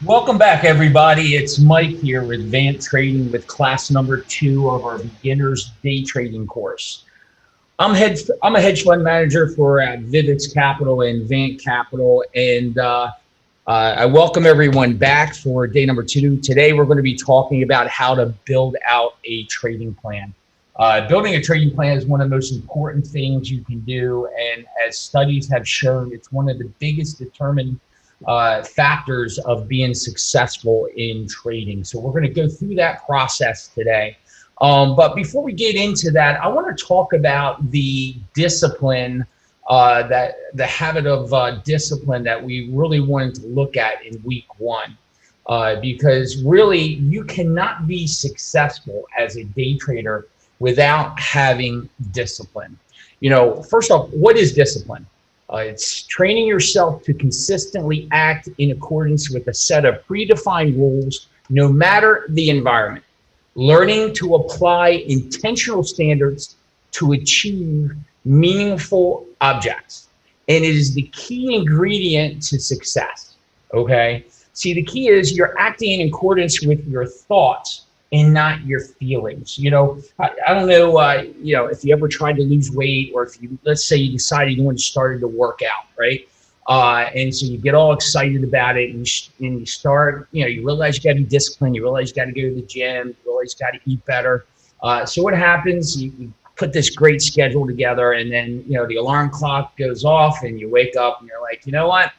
Welcome back, everybody. It's Mike here with Vant Trading with class number 2 of our beginner's day trading course. I'm a hedge fund manager for Vivix Capital and Vant Capital, and I welcome everyone back for day number 2. Today, we're going to be talking about how to build out a trading plan. Building a trading plan is one of the most important things you can do, and as studies have shown, it's one of the biggest determining factors of being successful in trading. So we're going to go through that process today. But before we get into that, I want to talk about the discipline, the habit of discipline that we really wanted to look at in week 1. Because really, you cannot be successful as a day trader without having discipline. First off, what is discipline? It's training yourself to consistently act in accordance with a set of predefined rules, no matter the environment. Learning to apply intentional standards to achieve meaningful objects. And it is the key ingredient to success, okay? See, the key is you're acting in accordance with your thoughts and not your feelings. I don't know, if you ever tried to lose weight, or if let's say you decided you started to work out, right? And so you get all excited about it, and you start, you realize you got to be disciplined. You realize you got to go to the gym. You realize you got to eat better. So what happens? You put this great schedule together, and then, the alarm clock goes off, and you wake up, and you're like, you know what?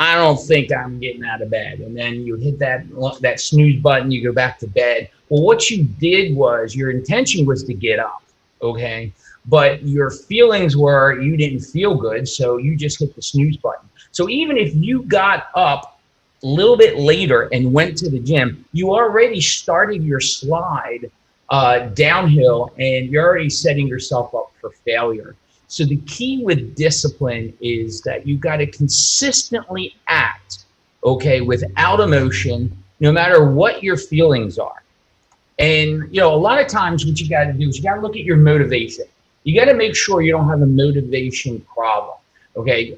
I don't think I'm getting out of bed. And then you hit that snooze button, you go back to bed. Well, what you did was, your intention was to get up, okay? But your feelings were you didn't feel good, so you just hit the snooze button. So even if you got up a little bit later and went to the gym, you already started your slide downhill, and you're already setting yourself up for failure. So the key with discipline is that you got to consistently act, okay, without emotion, no matter what your feelings are. And, a lot of times what you got to do is you got to look at your motivation. You got to make sure you don't have a motivation problem, okay?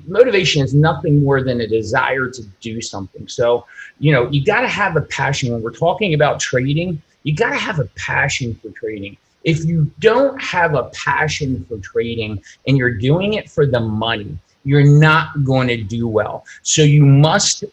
Motivation is nothing more than a desire to do something. So, you got to have a passion. When we're talking about trading, you got to have a passion for trading. If you don't have a passion for trading and you're doing it for the money, you're not going to do well. So you must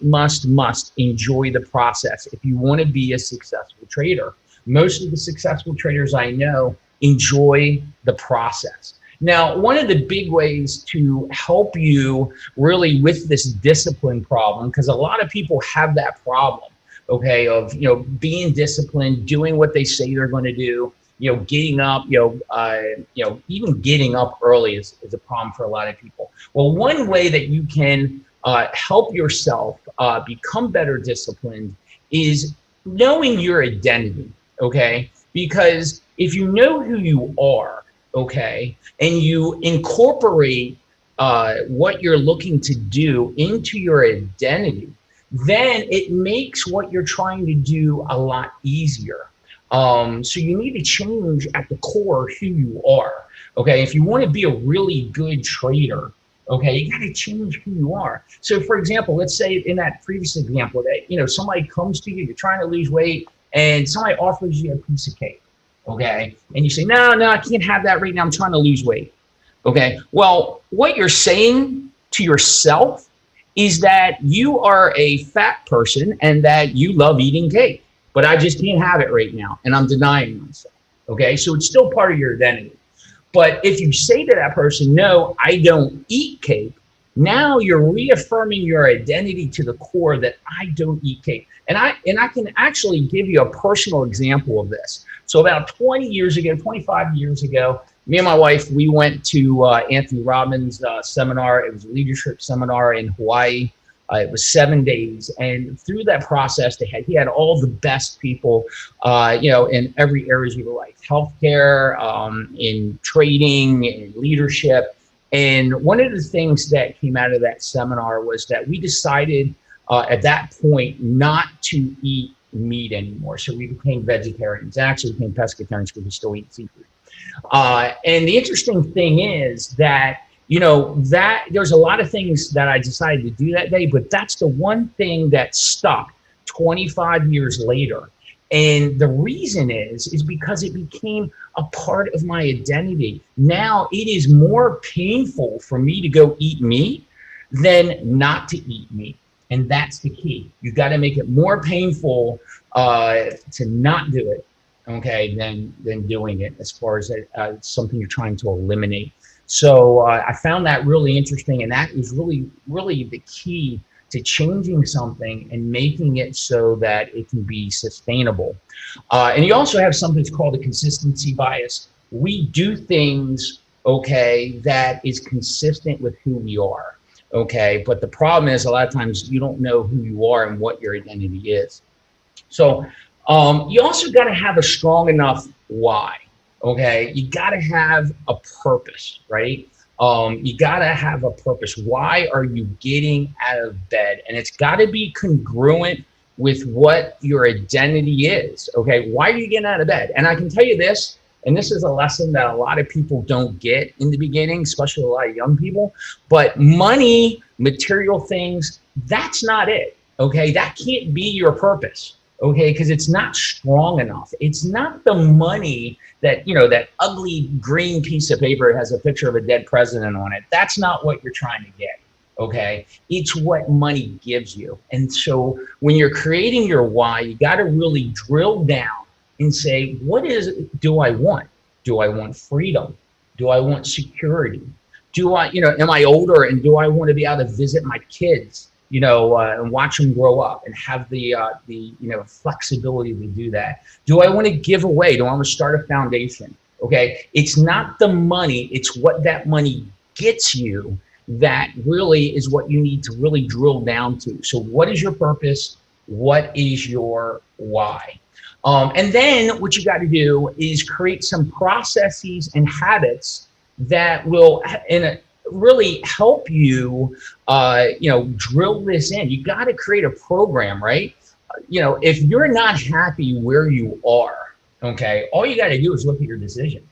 enjoy the process if you want to be a successful trader. Most of the successful traders I know enjoy the process. Now, one of the big ways to help you really with this discipline problem, because a lot of people have that problem, okay, of, being disciplined, doing what they say they're going to do, getting up, even getting up early is a problem for a lot of people. Well, one way that you can help yourself become better disciplined is knowing your identity, okay? Because if you know who you are, okay, and you incorporate what you're looking to do into your identity, then it makes what you're trying to do a lot easier. So you need to change at the core who you are, okay? If you want to be a really good trader, okay, you got to change who you are. So for example, let's say in that previous example that, somebody comes to you, you're trying to lose weight, and somebody offers you a piece of cake, okay? And you say, no, I can't have that right now. I'm trying to lose weight, okay? Well, what you're saying to yourself is that you are a fat person and that you love eating cake. But I just can't have it right now, and I'm denying myself, okay? So it's still part of your identity. But if you say to that person, no, I don't eat cake, now you're reaffirming your identity to the core that I don't eat cake. And I can actually give you a personal example of this. So about 25 years ago, me and my wife, we went to Anthony Robbins' seminar. It was a leadership seminar in Hawaii. It was 7 days, and through that process, he had all the best people, in every area of your life, healthcare, in trading, in leadership. And one of the things that came out of that seminar was that we decided at that point not to eat meat anymore. So we became vegetarians. Actually, became pescatarians because we still eat seafood. And the interesting thing is that that there's a lot of things that I decided to do that day, but that's the one thing that stuck 25 years later. And the reason is because it became a part of my identity. Now it is more painful for me to go eat meat than not to eat meat. And that's the key. You got to make it more painful to not do it, okay, than doing it, as far as something you're trying to eliminate. So I found that really interesting, and that is really, really the key to changing something and making it so that it can be sustainable. And you also have something that's called a consistency bias. We do things, okay, that is consistent with who we are, okay? But the problem is a lot of times you don't know who you are and what your identity is. So you also got to have a strong enough why, okay? You got to have a purpose, right? You got to have a purpose. Why are you getting out of bed? And it's got to be congruent with what your identity is, okay? Why are you getting out of bed? And I can tell you this, and this is a lesson that a lot of people don't get in the beginning, especially a lot of young people, but money, material things, that's not it, okay? That can't be your purpose. Okay, because it's not strong enough. It's not the money that, that ugly green piece of paper that has a picture of a dead president on it. That's not what you're trying to get, okay? It's what money gives you. And so when you're creating your why, you got to really drill down and say, do I want? Do I want freedom? Do I want security? Am I older and do I want to be able to visit my kids? And watch them grow up and have the flexibility to do that. Do I want to give away? Do I want to start a foundation? Okay. It's not the money. It's what that money gets you that really is what you need to really drill down to. So what is your purpose? What is your why? And then what you got to do is create some processes and habits that will, really help you, drill this in. You got to create a program, right? If you're not happy where you are, okay, all you got to do is look at your decision.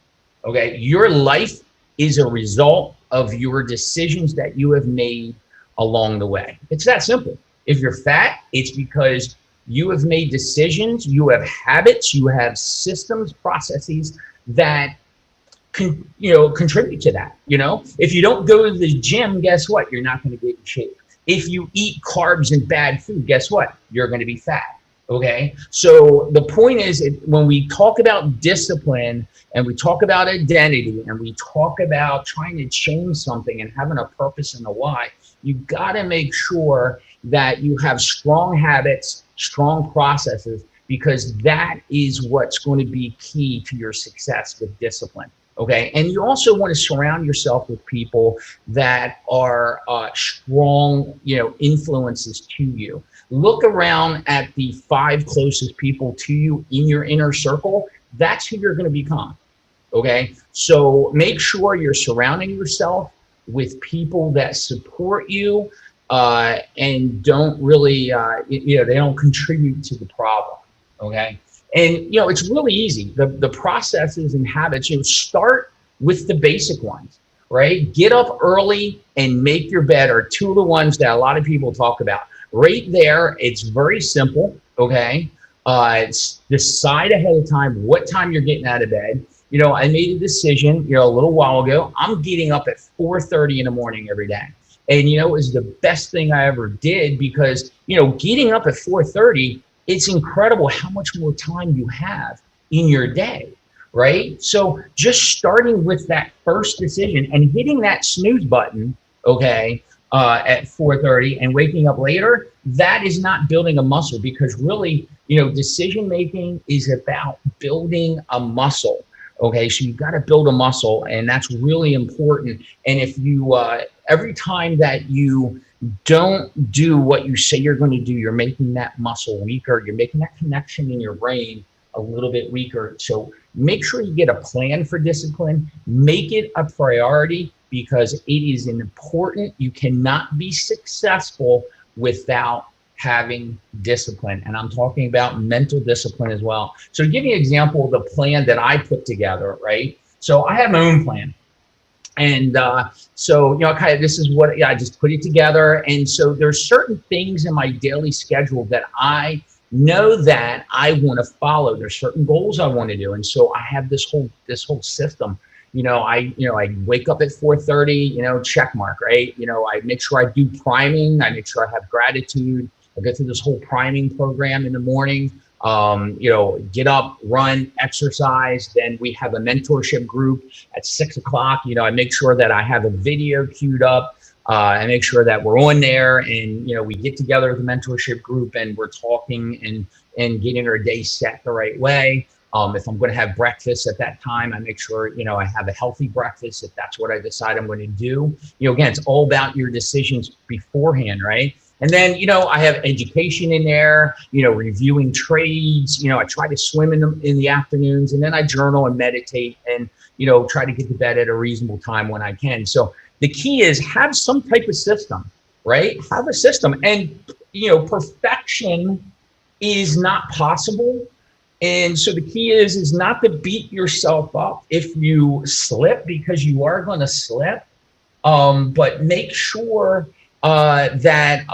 Okay, your life is a result of your decisions that you have made along the way. It's that simple. If you're fat, it's because you have made decisions, you have habits, you have systems, processes that contribute to that. If you don't go to the gym, guess what? You're not going to get in shape. If you eat carbs and bad food, guess what? You're going to be fat. Okay. So the point is, when we talk about discipline and we talk about identity and we talk about trying to change something and having a purpose and a why, you got to make sure that you have strong habits, strong processes, because that is what's going to be key to your success with discipline. Okay, and you also want to surround yourself with people that are strong, influences to you. Look around at the 5 closest people to you in your inner circle. That's who you're going to become. Okay, so make sure you're surrounding yourself with people that support you and don't really, they don't contribute to the problem. Okay. And, it's really easy. The processes and habits, start with the basic ones, right? Get up early and make your bed are 2 of the ones that a lot of people talk about. Right there, it's very simple, okay? It's decide ahead of time what time you're getting out of bed. I made a decision, a little while ago. I'm getting up at 4:30 in the morning every day. And, it was the best thing I ever did because, getting up at 4:30, it's incredible how much more time you have in your day, right? So just starting with that first decision and hitting that snooze button, okay, at 4:30 and waking up later, that is not building a muscle because really, decision making is about building a muscle. Okay, so you've got to build a muscle, and that's really important. And if you, every time that you don't do what you say you're going to do, you're making that muscle weaker. You're making that connection in your brain a little bit weaker. So make sure you get a plan for discipline. Make it a priority because it is important. You cannot be successful without having discipline. And I'm talking about mental discipline as well. So to give you an example of the plan that I put together, right? So I have my own plan. And so, kind of this is what I just put it together. And so there's certain things in my daily schedule that I know that I want to follow. There's certain goals I want to do. And so I have this whole system. I wake up at 4:30, check mark, right? I make sure I do priming. I make sure I have gratitude. I go through this whole priming program in the morning. Get up, run, exercise. Then we have a mentorship group at 6 o'clock. I make sure that I have a video queued up. I make sure that we're on there, and we get together as a mentorship group and we're talking and getting our day set the right way. If I'm going to have breakfast at that time, I make sure I have a healthy breakfast if that's what I decide I'm going to do. Again, it's all about your decisions beforehand, right? And then, I have education in there, reviewing trades. I try to swim in the afternoons, and then I journal and meditate and, try to get to bed at a reasonable time when I can. So the key is have some type of system, right? Have a system. And, perfection is not possible. And so the key is not to beat yourself up if you slip, because you are going to slip, but make sure that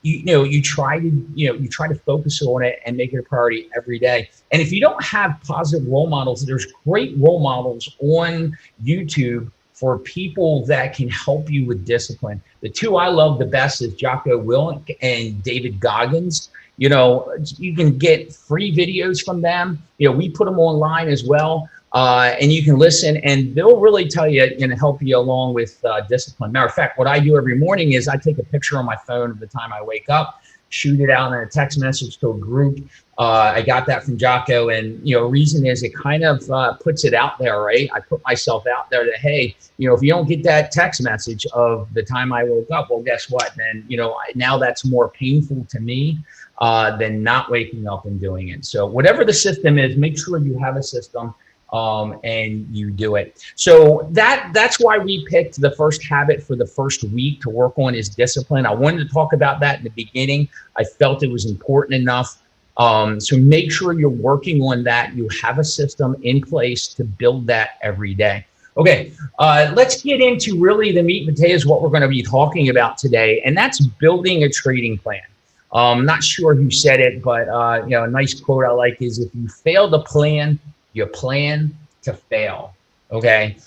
you try to focus on it and make it a priority every day. And if you don't have positive role models, there's great role models on YouTube for people that can help you with discipline. The two I love the best is Jocko Willink and David Goggins. You can get free videos from them. We put them online as well. And you can listen, and they'll really tell you and help you along with discipline. Matter of fact, what I do every morning is I take a picture on my phone of the time I wake up, shoot it out in a text message to a group. I got that from Jocko, and reason is it kind of puts it out there, right? I put myself out there that, hey, if you don't get that text message of the time I woke up, well, guess what? Then now that's more painful to me than not waking up and doing it. So whatever the system is, make sure you have a system. And you do it. So that's why we picked the first habit for the first week to work on is discipline. I wanted to talk about that in the beginning. I felt it was important enough. So make sure you're working on that. You have a system in place to build that every day. Okay, let's get into really the meat and potatoes, what we're going to be talking about today, and that's building a trading plan. I'm not sure who said it, but a nice quote I like is, if you fail to plan, you plan to fail. Okay.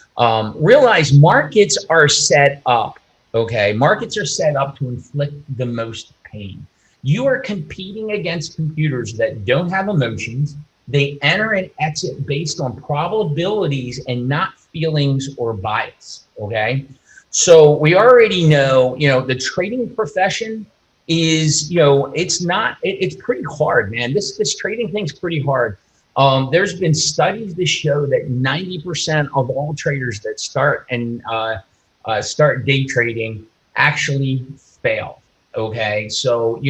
Realize markets are set up. Okay. Markets are set up to inflict the most pain. You are competing against computers that don't have emotions. They enter and exit based on probabilities and not feelings or bias. Okay. So we already know, the trading profession is, it's pretty hard, man. This trading thing's pretty hard. There's been studies that show that 90% of all traders that start day trading actually fail. Okay. So,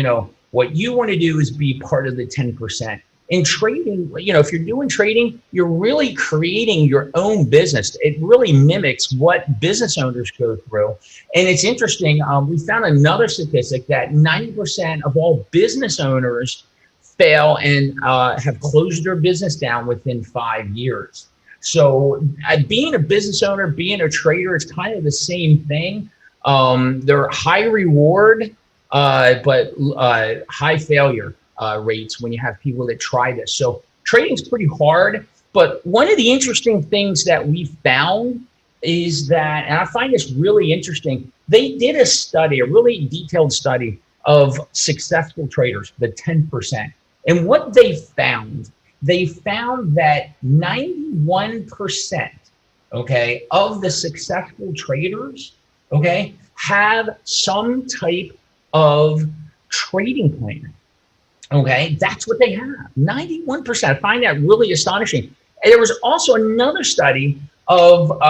what you want to do is be part of the 10%. In trading, if you're doing trading, you're really creating your own business. It really mimics what business owners go through. And it's interesting. We found another statistic that 90% of all business owners fail and have closed their business down within 5 years. So being a business owner, being a trader, it's kind of the same thing. They're high reward, but high failure rates when you have people that try this. So trading's pretty hard. But one of the interesting things that we found is that, and I find this really interesting, they did a study, a really detailed study of successful traders, the 10%. And what they found that 91%, okay, of the successful traders, okay, have some type of trading plan. Okay, that's what they have. 91%. I find that really astonishing. And there was also another study of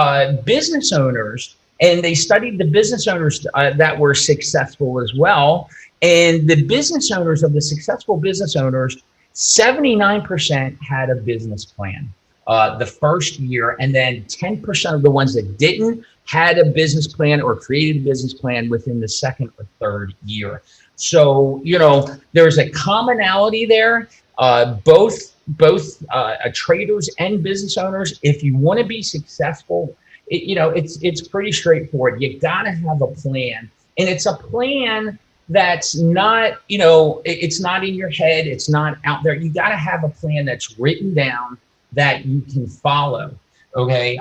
business owners, and they studied the business owners that were successful as well. And the business owners of the successful business owners, 79% had a business plan the first year, and then 10% of the ones that didn't had a business plan or created a business plan within the second or third year. So, there's a commonality there. Both traders and business owners, if you want to be successful, it's pretty straightforward. You got to have a plan, and it's a plan that's not, it's not in your head. It's not out there. You got to have a plan that's written down that you can follow. Okay.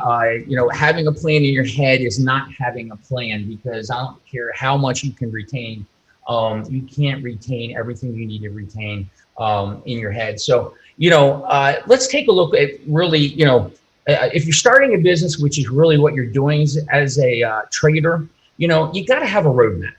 Having a plan in your head is not having a plan, because I don't care how much you can retain. You can't retain everything you need to retain in your head. So, let's take a look at really, if you're starting a business, which is really what you're doing as a trader, you got to have a roadmap.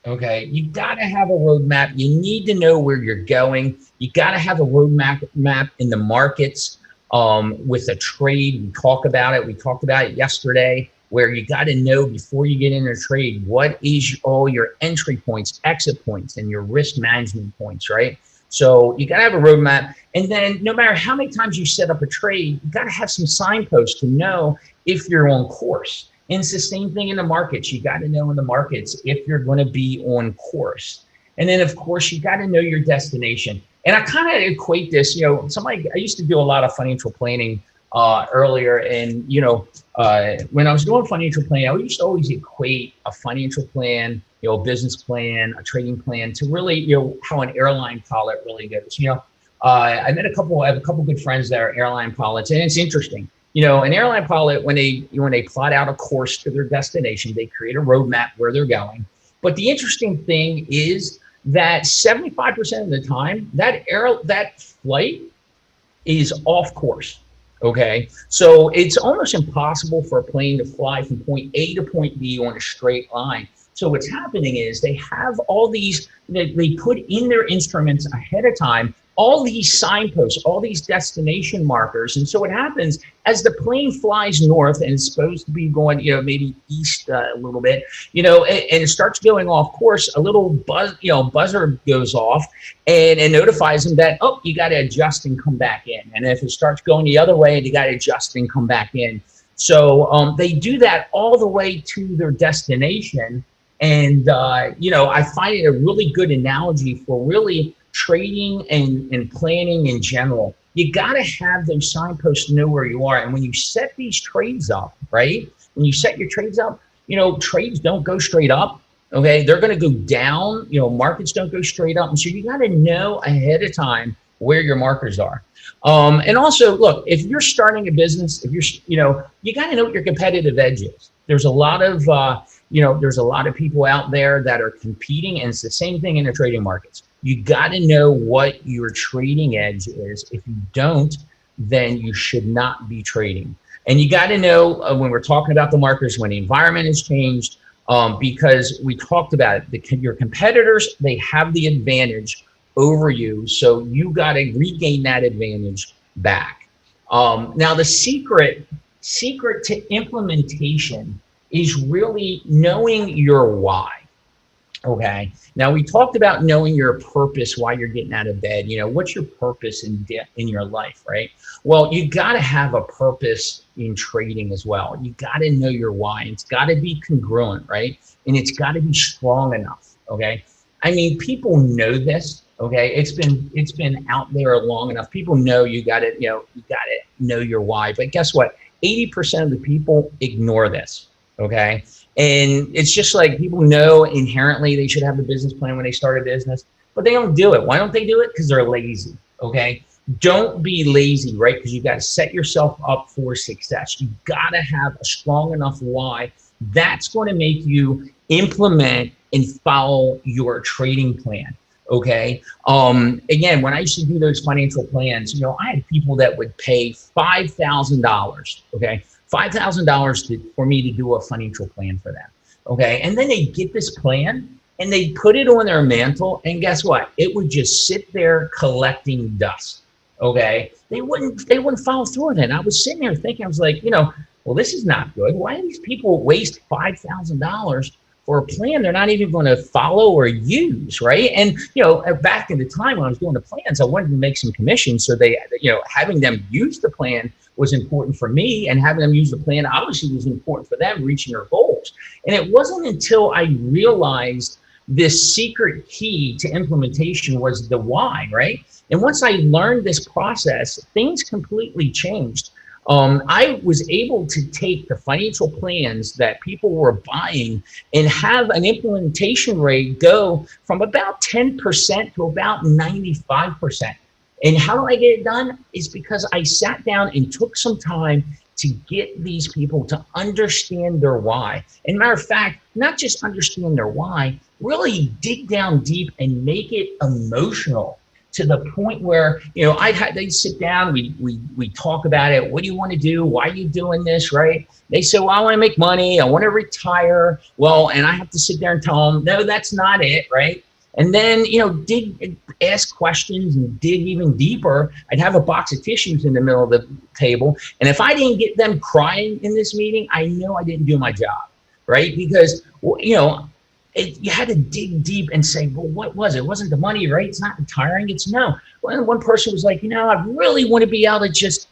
Okay, you got to have a roadmap. You need to know where you're going. You got to have a roadmap in the markets with a trade. We talked about it yesterday, where you got to know before you get in a trade, what is all your entry points, exit points, and your risk management points, right? So you got to have a roadmap. And then no matter how many times you set up a trade, you got to have some signposts to know if you're on course. And it's the same thing in the markets. You got to know in the markets if you're going to be on course. And then, of course, you got to know your destination. And I kind of equate this, I used to do a lot of financial planning earlier. And, when I was doing financial planning, I used to always equate a financial plan, a business plan, a trading plan to really, how an airline pilot really goes. I have a couple good friends that are airline pilots, and it's interesting. An airline pilot, when they plot out a course to their destination, they create a roadmap where they're going. But the interesting thing is that 75% of the time, that flight is off course. Okay, so it's almost impossible for a plane to fly from point A to point B on a straight line. So what's happening is they have all these, they put in their instruments ahead of time, all these signposts, all these destination markers. And so what happens as the plane flies north and it's supposed to be going, maybe east a little bit, and it starts going off course, a little buzzer goes off and it notifies them that, oh, you got to adjust and come back in. And if it starts going the other way, you got to adjust and come back in. So they do that all the way to their destination. And, I find it a really good analogy for really trading and planning in general. You got to have those signposts to know where you are. And when you set these trades up, right? When you set your trades up, trades don't go straight up. Okay. They're going to go down. Markets don't go straight up. And so you got to know ahead of time where your markers are. And also, look, if you're starting a business, if you're, you got to know what your competitive edge is. There's a lot of, there's a lot of people out there that are competing, and it's the same thing in the trading markets. You got to know what your trading edge is. If you don't, then you should not be trading. And you got to know when we're talking about the markers, when the environment has changed, because we talked about it, your competitors, they have the advantage over you. So you got to regain that advantage back. Now, the secret to implementation is really knowing your why. Okay. Now, we talked about knowing your purpose, why you're getting out of bed. What's your purpose in your life, right? Well, you got to have a purpose in trading as well. You got to know your why. It's got to be congruent, right? And it's got to be strong enough. Okay. I mean, people know this. Okay. It's been out there long enough. People know you got to know your why. But guess what? 80% of the people ignore this. Okay. And it's just like people know inherently they should have a business plan when they start a business, but they don't do it. Why don't they do it? Because they're lazy. Okay. Don't be lazy, right? Because you got to set yourself up for success. You got to have a strong enough why. That's going to make you implement and follow your trading plan. Okay. Again, when I used to do those financial plans, I had people that would pay $5,000. Okay. $5,000 for me to do a financial plan for them. Okay. And then they get this plan and they put it on their mantle. And guess what? It would just sit there collecting dust. Okay. They wouldn't follow through with it. And I was sitting there thinking, I was like, well, this is not good. Why do these people waste $5,000 for a plan they're not even going to follow or use, right? And, back in the time when I was doing the plans, I wanted to make some commissions. So they, having them use the plan was important for me, and having them use the plan obviously was important for them reaching their goals. And it wasn't until I realized this secret key to implementation was the why, right? And once I learned this process, things completely changed. I was able to take the financial plans that people were buying and have an implementation rate go from about 10% to about 95%. And how do I get it done? Is because I sat down and took some time to get these people to understand their why. And matter of fact, not just understand their why, really dig down deep and make it emotional to the point where, they'd sit down, we talk about it. What do you want to do? Why are you doing this, right? They say, well, I want to make money. I want to retire. Well, and I have to sit there and tell them, no, that's not it, right? And then, ask questions and dig even deeper. I'd have a box of tissues in the middle of the table. And if I didn't get them crying in this meeting, I know I didn't do my job, right? Because, you had to dig deep and say, well, what was it? It wasn't the money, right? It's not retiring. It's no. One person was like, I really want to be able to just,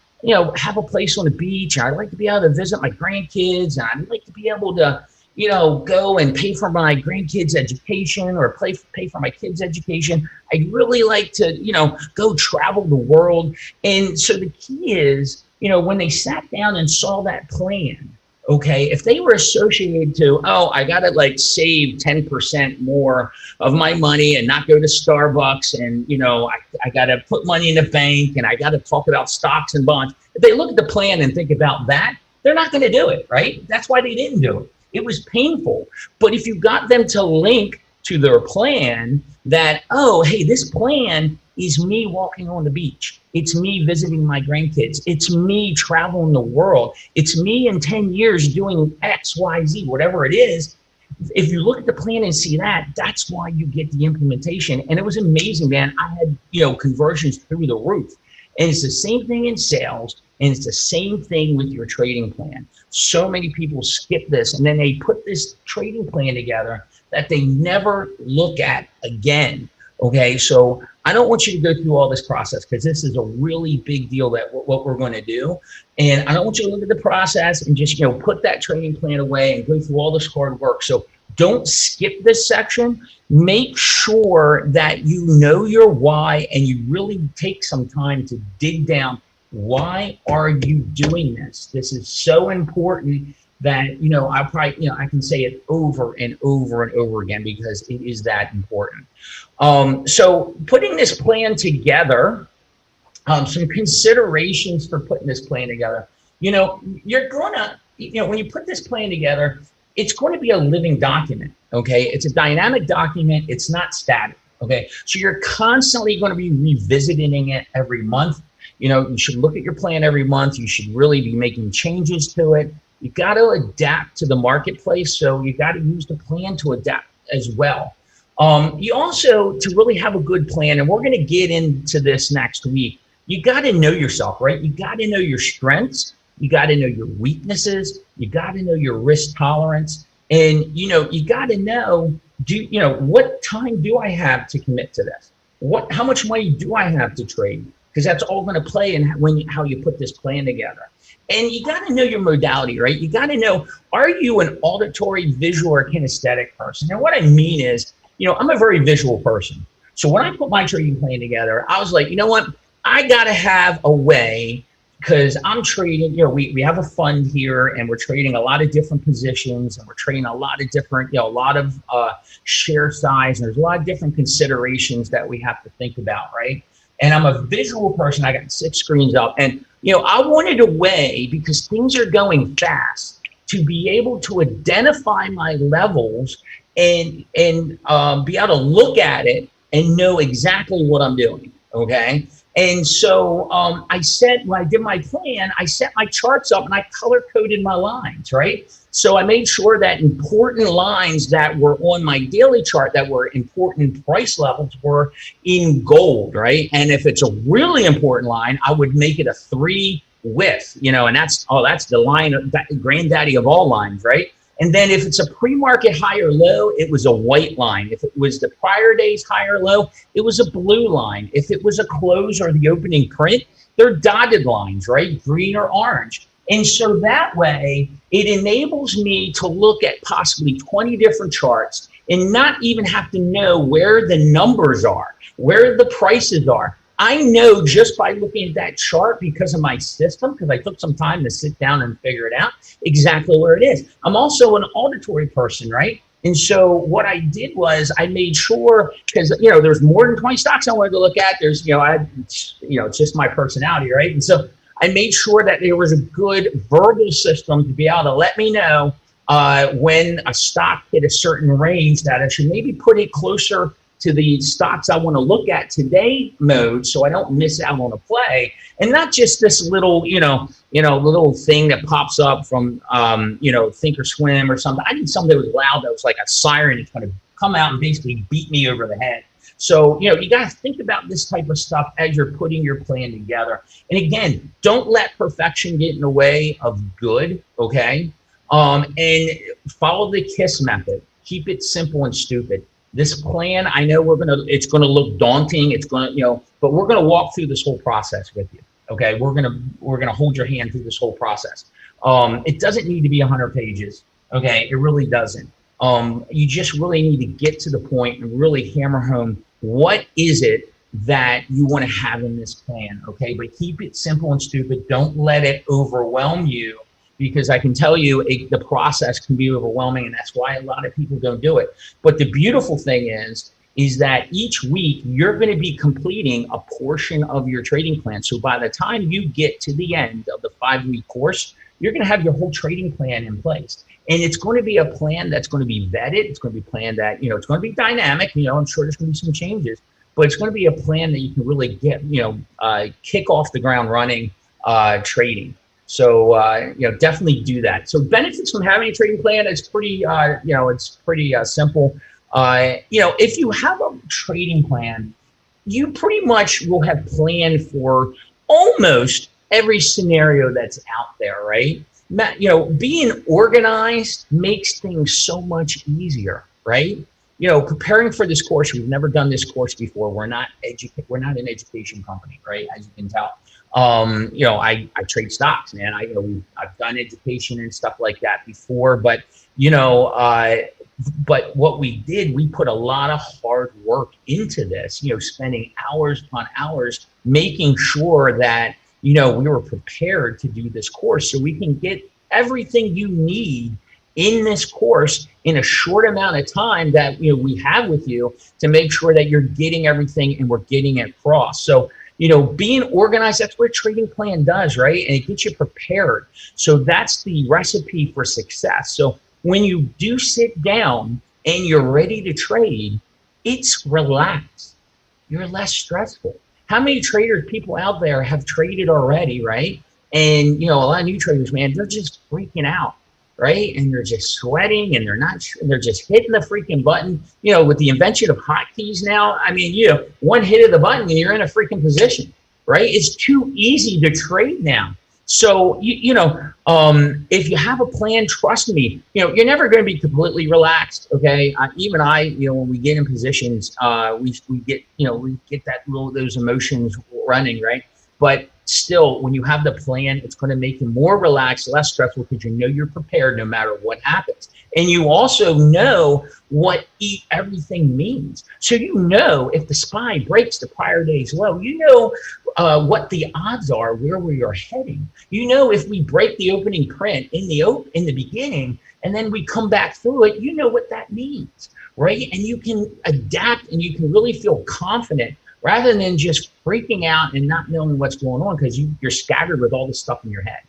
have a place on the beach. I'd like to be able to visit my grandkids. And I'd like to be able to, go and pay for my grandkids' education or pay for my kids' education. I'd really like to, go travel the world. And so the key is, when they sat down and saw that plan, okay, if they were associated to, I got to save 10% more of my money and not go to Starbucks and, I got to put money in the bank and I got to talk about stocks and bonds. If they look at the plan and think about that, they're not going to do it, right? That's why they didn't do it. It was painful. But if you got them to link to their plan that, hey, this plan is me walking on the beach. It's me visiting my grandkids. It's me traveling the world. It's me in 10 years doing X, Y, Z, whatever it is. If you look at the plan and see that, that's why you get the implementation. And it was amazing, man. I had, conversions through the roof. And it's the same thing in sales. And it's the same thing with your trading plan. So many people skip this and then they put this trading plan together that they never look at again. Okay, so I don't want you to go through all this process because this is a really big deal that what we're going to do. And I don't want you to look at the process and just, put that trading plan away and go through all this hard work. So don't skip this section. Make sure that you know your why and you really take some time to dig down. Why are you doing this? This is so important that, I probably, I can say it over and over and over again because it is that important. So putting this plan together, some considerations for putting this plan together, you're gonna, when you put this plan together, it's going to be a living document. Okay. It's a dynamic document. It's not static. Okay. So you're constantly going to be revisiting it every month. You should look at your plan every month. You should really be making changes to it. You got to adapt to the marketplace. So you got to use the plan to adapt as well. You also, to really have a good plan, and we're going to get into this next week, you got to know yourself, right? You got to know your strengths. You got to know your weaknesses. You got to know your risk tolerance. And, you got to know, what time do I have to commit to this? How much money do I have to trade? Because that's all going to play in how you put this plan together. And you got to know your modality, right? You got to know, are you an auditory, visual, or kinesthetic person? And what I mean is, I'm a very visual person. So when I put my trading plan together, I was like, you know what? I got to have a way because I'm trading, we have a fund here and we're trading a lot of different positions and we're trading a lot of different, a lot of share size. And there's a lot of different considerations that we have to think about, right? And I'm a visual person. I got 6 screens up. And, I wanted a way, because things are going fast, to be able to identify my levels and be able to look at it and know exactly what I'm doing, okay? And so when I did my plan, I set my charts up and I color-coded my lines, right? So I made sure that important lines that were on my daily chart that were important price levels were in gold, right? And if it's a really important line, I would make it a 3 width, and that's the line, granddaddy of all lines, right? And then if it's a pre-market high or low, it was a white line. If it was the prior day's high or low, it was a blue line. If it was a close or the opening print, they're dotted lines, right? Green or orange. And so that way, it enables me to look at possibly 20 different charts and not even have to know where the numbers are, where the prices are. I know just by looking at that chart because of my system, because I took some time to sit down and figure it out exactly where it is. I'm also an auditory person, right? And so what I did was I made sure, because there's more than 20 stocks I wanted to look at. There's it's just my personality, right? And so I made sure that there was a good verbal system to be able to let me know when a stock hit a certain range that I should maybe put it closer to the stocks I want to look at today mode, so I don't miss out on a play, and not just this little, little thing that pops up from, Think or Swim or something. I need something that was loud, that was like a siren. It's going to come out and basically beat me over the head. So, you got to think about this type of stuff as you're putting your plan together. And again, don't let perfection get in the way of good, okay? And follow the KISS method. Keep it simple and stupid. This plan, I know it's gonna look daunting. It's gonna, but we're gonna walk through this whole process with you. Okay, we're gonna hold your hand through this whole process. It doesn't need to be 100 pages. Okay, it really doesn't. You just really need to get to the point and really hammer home what is it that you want to have in this plan. Okay, but keep it simple and stupid. Don't let it overwhelm you, because I can tell you the process can be overwhelming, and that's why a lot of people don't do it. But the beautiful thing is that each week you're going to be completing a portion of your trading plan. So by the time you get to the end of the 5-week course, you're going to have your whole trading plan in place. And it's going to be a plan that's going to be vetted. It's going to be a plan that, it's going to be dynamic. I'm sure there's going to be some changes, but it's going to be a plan that you can really get, kick off the ground running trading. So, definitely do that. So benefits from having a trading plan, it's pretty, it's pretty simple. If you have a trading plan, you pretty much will have planned for almost every scenario that's out there, right? Being organized makes things so much easier, right? Preparing for this course, we've never done this course before. We're not an education company, right? As you can tell. I trade stocks, man. I've done education and stuff like that before, but but what we did, we put a lot of hard work into this, spending hours upon hours, making sure that, we were prepared to do this course so we can get everything you need in this course in a short amount of time that, we have with you to make sure that you're getting everything and we're getting it across. So, being organized, that's what a trading plan does, right? And it gets you prepared. So that's the recipe for success. So when you do sit down and you're ready to trade, it's relaxed. You're less stressful. How many people out there have traded already, right? And, a lot of new traders, man, they're just freaking out, right? And they're just sweating and they're just hitting the freaking button. With the invention of hotkeys now, one hit of the button and you're in a freaking position, right? It's too easy to trade now. So, if you have a plan, trust me, you're never going to be completely relaxed. Okay. Even when we get in positions, we get those emotions running, right? But still, when you have the plan, it's going to make you more relaxed, less stressful, because you're prepared no matter what happens. And you also know what everything means. So if the SPY breaks the prior day's low, what the odds are, where we are heading. If we break the opening print in the beginning and then we come back through it, what that means, right? And you can adapt and you can really feel confident rather than just freaking out and not knowing what's going on because you're scattered with all this stuff in your head.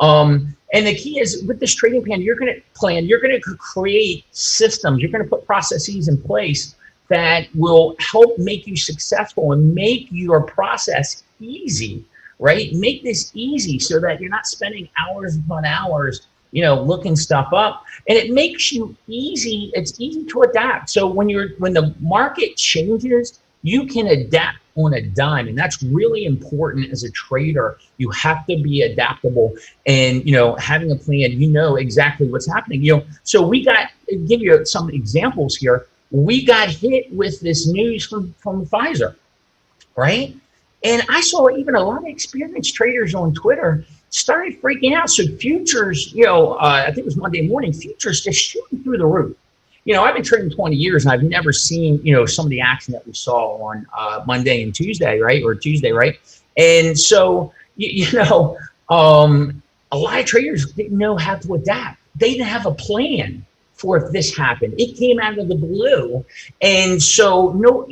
And the key is with this trading plan, you're going to create systems. You're going to put processes in place that will help make you successful and make your process easy, right? Make this easy so that you're not spending hours upon hours, looking stuff up, and it makes you easy. It's easy to adapt. So when the market changes, you can adapt on a dime, and that's really important as a trader. You have to be adaptable, and having a plan. Exactly what's happening. So give you some examples here. We got hit with this news from Pfizer, right? And I saw even a lot of experienced traders on Twitter started freaking out. So futures, I think it was Monday morning, futures just shooting through the roof. I've been trading 20 years and I've never seen, some of the action that we saw on Monday and Tuesday, right? Or Tuesday, right? And so, a lot of traders didn't know how to adapt. They didn't have a plan for if this happened. It came out of the blue. And so, no,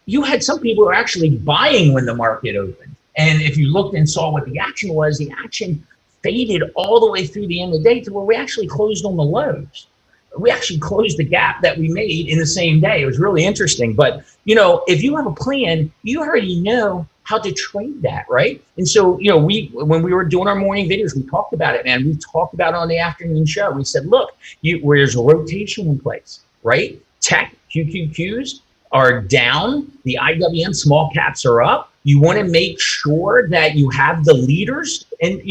you had some people who were actually buying when the market opened. And if you looked and saw what the action was, the action faded all the way through the end of the day to where we actually closed on the lows. We actually closed the gap that we made in the same day. It was really interesting. But, if you have a plan, you already know how to trade that, right? And so, when we were doing our morning videos, we talked about it, man. We talked about it on the afternoon show. We said, look, there's a rotation in place, right? Tech, QQQs are down. The IWM small caps are up. You want to make sure that you have the leaders and,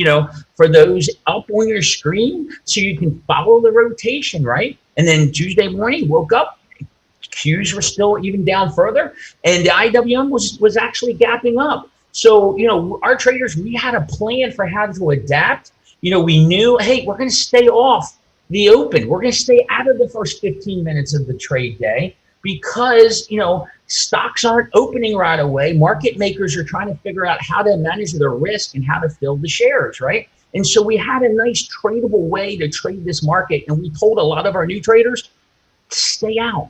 for those up on your screen so you can follow the rotation, right? And then Tuesday morning, woke up, Qs were still even down further, and the IWM was actually gapping up. So, our traders, we had a plan for how to adapt. We knew, hey, we're going to stay off the open. We're going to stay out of the first 15 minutes of the trade day because, stocks aren't opening right away. Market makers are trying to figure out how to manage their risk and how to fill the shares, right? And so we had a nice tradable way to trade this market. And we told a lot of our new traders, stay out,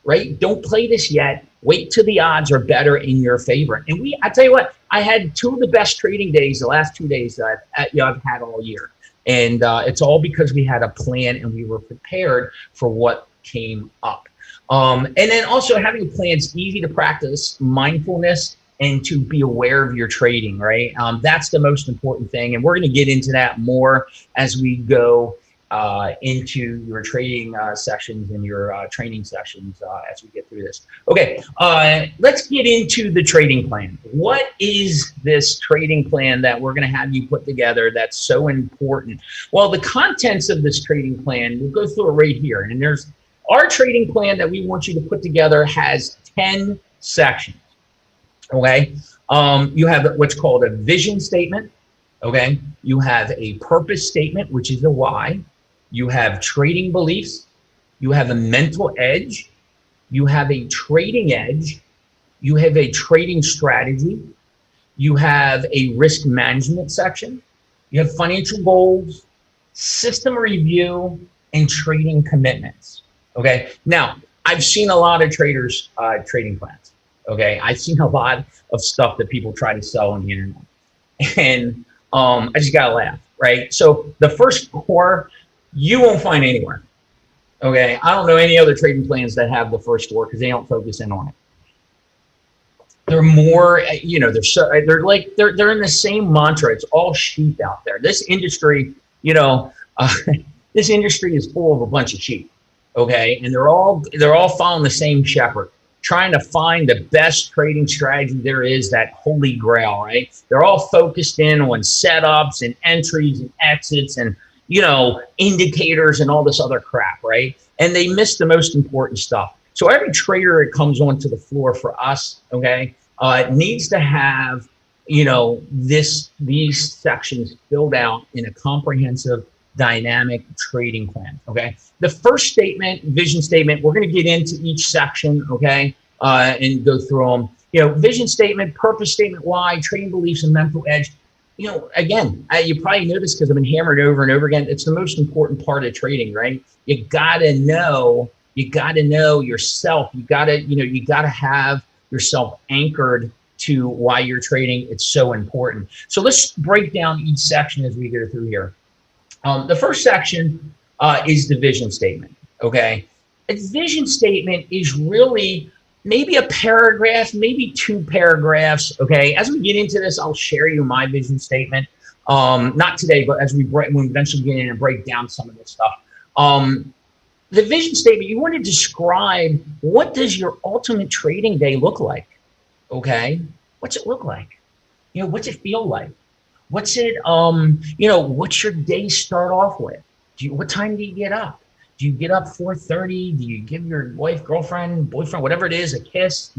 right? Don't play this yet. Wait till the odds are better in your favor. And I tell you what, I had two of the best trading days, the last 2 days that I've had all year. And it's all because we had a plan and we were prepared for what came up. And then also having a plan is easy to practice mindfulness and to be aware of your trading, right? That's the most important thing. And we're going to get into that more as we go into your trading sessions and your training sessions as we get through this. Okay, let's get into the trading plan. What is this trading plan that we're going to have you put together that's so important? Well, the contents of this trading plan, we'll go through it right here. And there's our trading plan that we want you to put together has 10 sections, okay? You have what's called a vision statement, okay? You have a purpose statement, which is a why. You have trading beliefs. You have a mental edge. You have a trading edge. You have a trading strategy. You have a risk management section. You have financial goals, system review, and trading commitments. Okay. Now, I've seen a lot of traders' trading plans. Okay. I've seen a lot of stuff that people try to sell on the internet. And I just got to laugh, right? So the first core, you won't find anywhere. Okay. I don't know any other trading plans that have the first core because they don't focus in on it. They're more, they're in the same mantra. It's all sheep out there. This industry, this industry is full of a bunch of sheep. Okay, and they're all following the same shepherd, trying to find the best trading strategy there is, that holy grail, right? They're all focused in on setups and entries and exits and indicators and all this other crap, right? And they miss the most important stuff. So every trader that comes onto the floor for us, okay, needs to have these sections filled out in a comprehensive, dynamic trading plan. Okay. The first statement, vision statement, we're going to get into each section. Okay. And go through them. Vision statement, purpose statement, why, trading beliefs, and mental edge. Again, you probably know this because I've been hammered over and over again. It's the most important part of trading, right? You gotta know yourself. You gotta have yourself anchored to why you're trading. It's so important. So let's break down each section as we go through here. The first section is the vision statement, okay? A vision statement is really maybe a paragraph, maybe 2 paragraphs, okay? As we get into this, I'll share you my vision statement. Not today, but as we eventually get in and break down some of this stuff. The vision statement, you want to describe what does your ultimate trading day look like, okay? What's it look like? What's it feel like? What's it, what's your day start off with? What time do you get up? Do you get up 4:30? Do you give your wife, girlfriend, boyfriend, whatever it is, a kiss?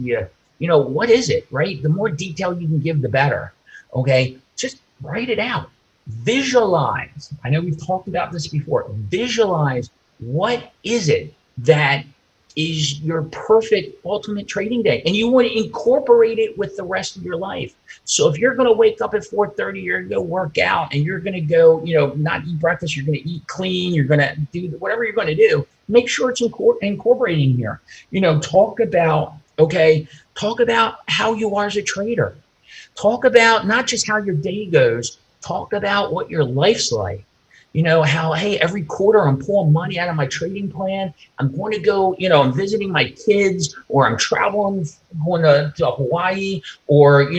What is it, right? The more detail you can give, the better, okay? Just write it out. Visualize. I know we've talked about this before. Visualize what is it that is your perfect ultimate trading day, and you want to incorporate it with the rest of your life. So if you're going to wake up at 4:30, you're going to go work out, and you're going to go, not eat breakfast, you're going to eat clean, you're going to do whatever you're going to do, make sure it's incorporating here. Talk about how you are as a trader. Talk about not just how your day goes, talk about what your life's like. How, hey, every quarter I'm pulling money out of my trading plan. I'm going to go, I'm visiting my kids, or I'm traveling, going to Hawaii, or,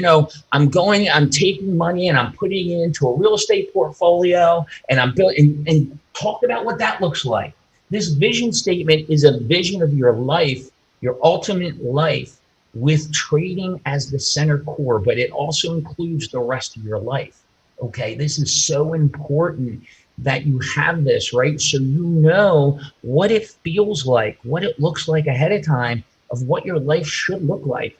I'm taking money and I'm putting it into a real estate portfolio, and I'm building, and talk about what that looks like. This vision statement is a vision of your life, your ultimate life, with trading as the center core, but it also includes the rest of your life. Okay, this is so important that you have this, right? So you know what it feels like, what it looks like ahead of time of what your life should look like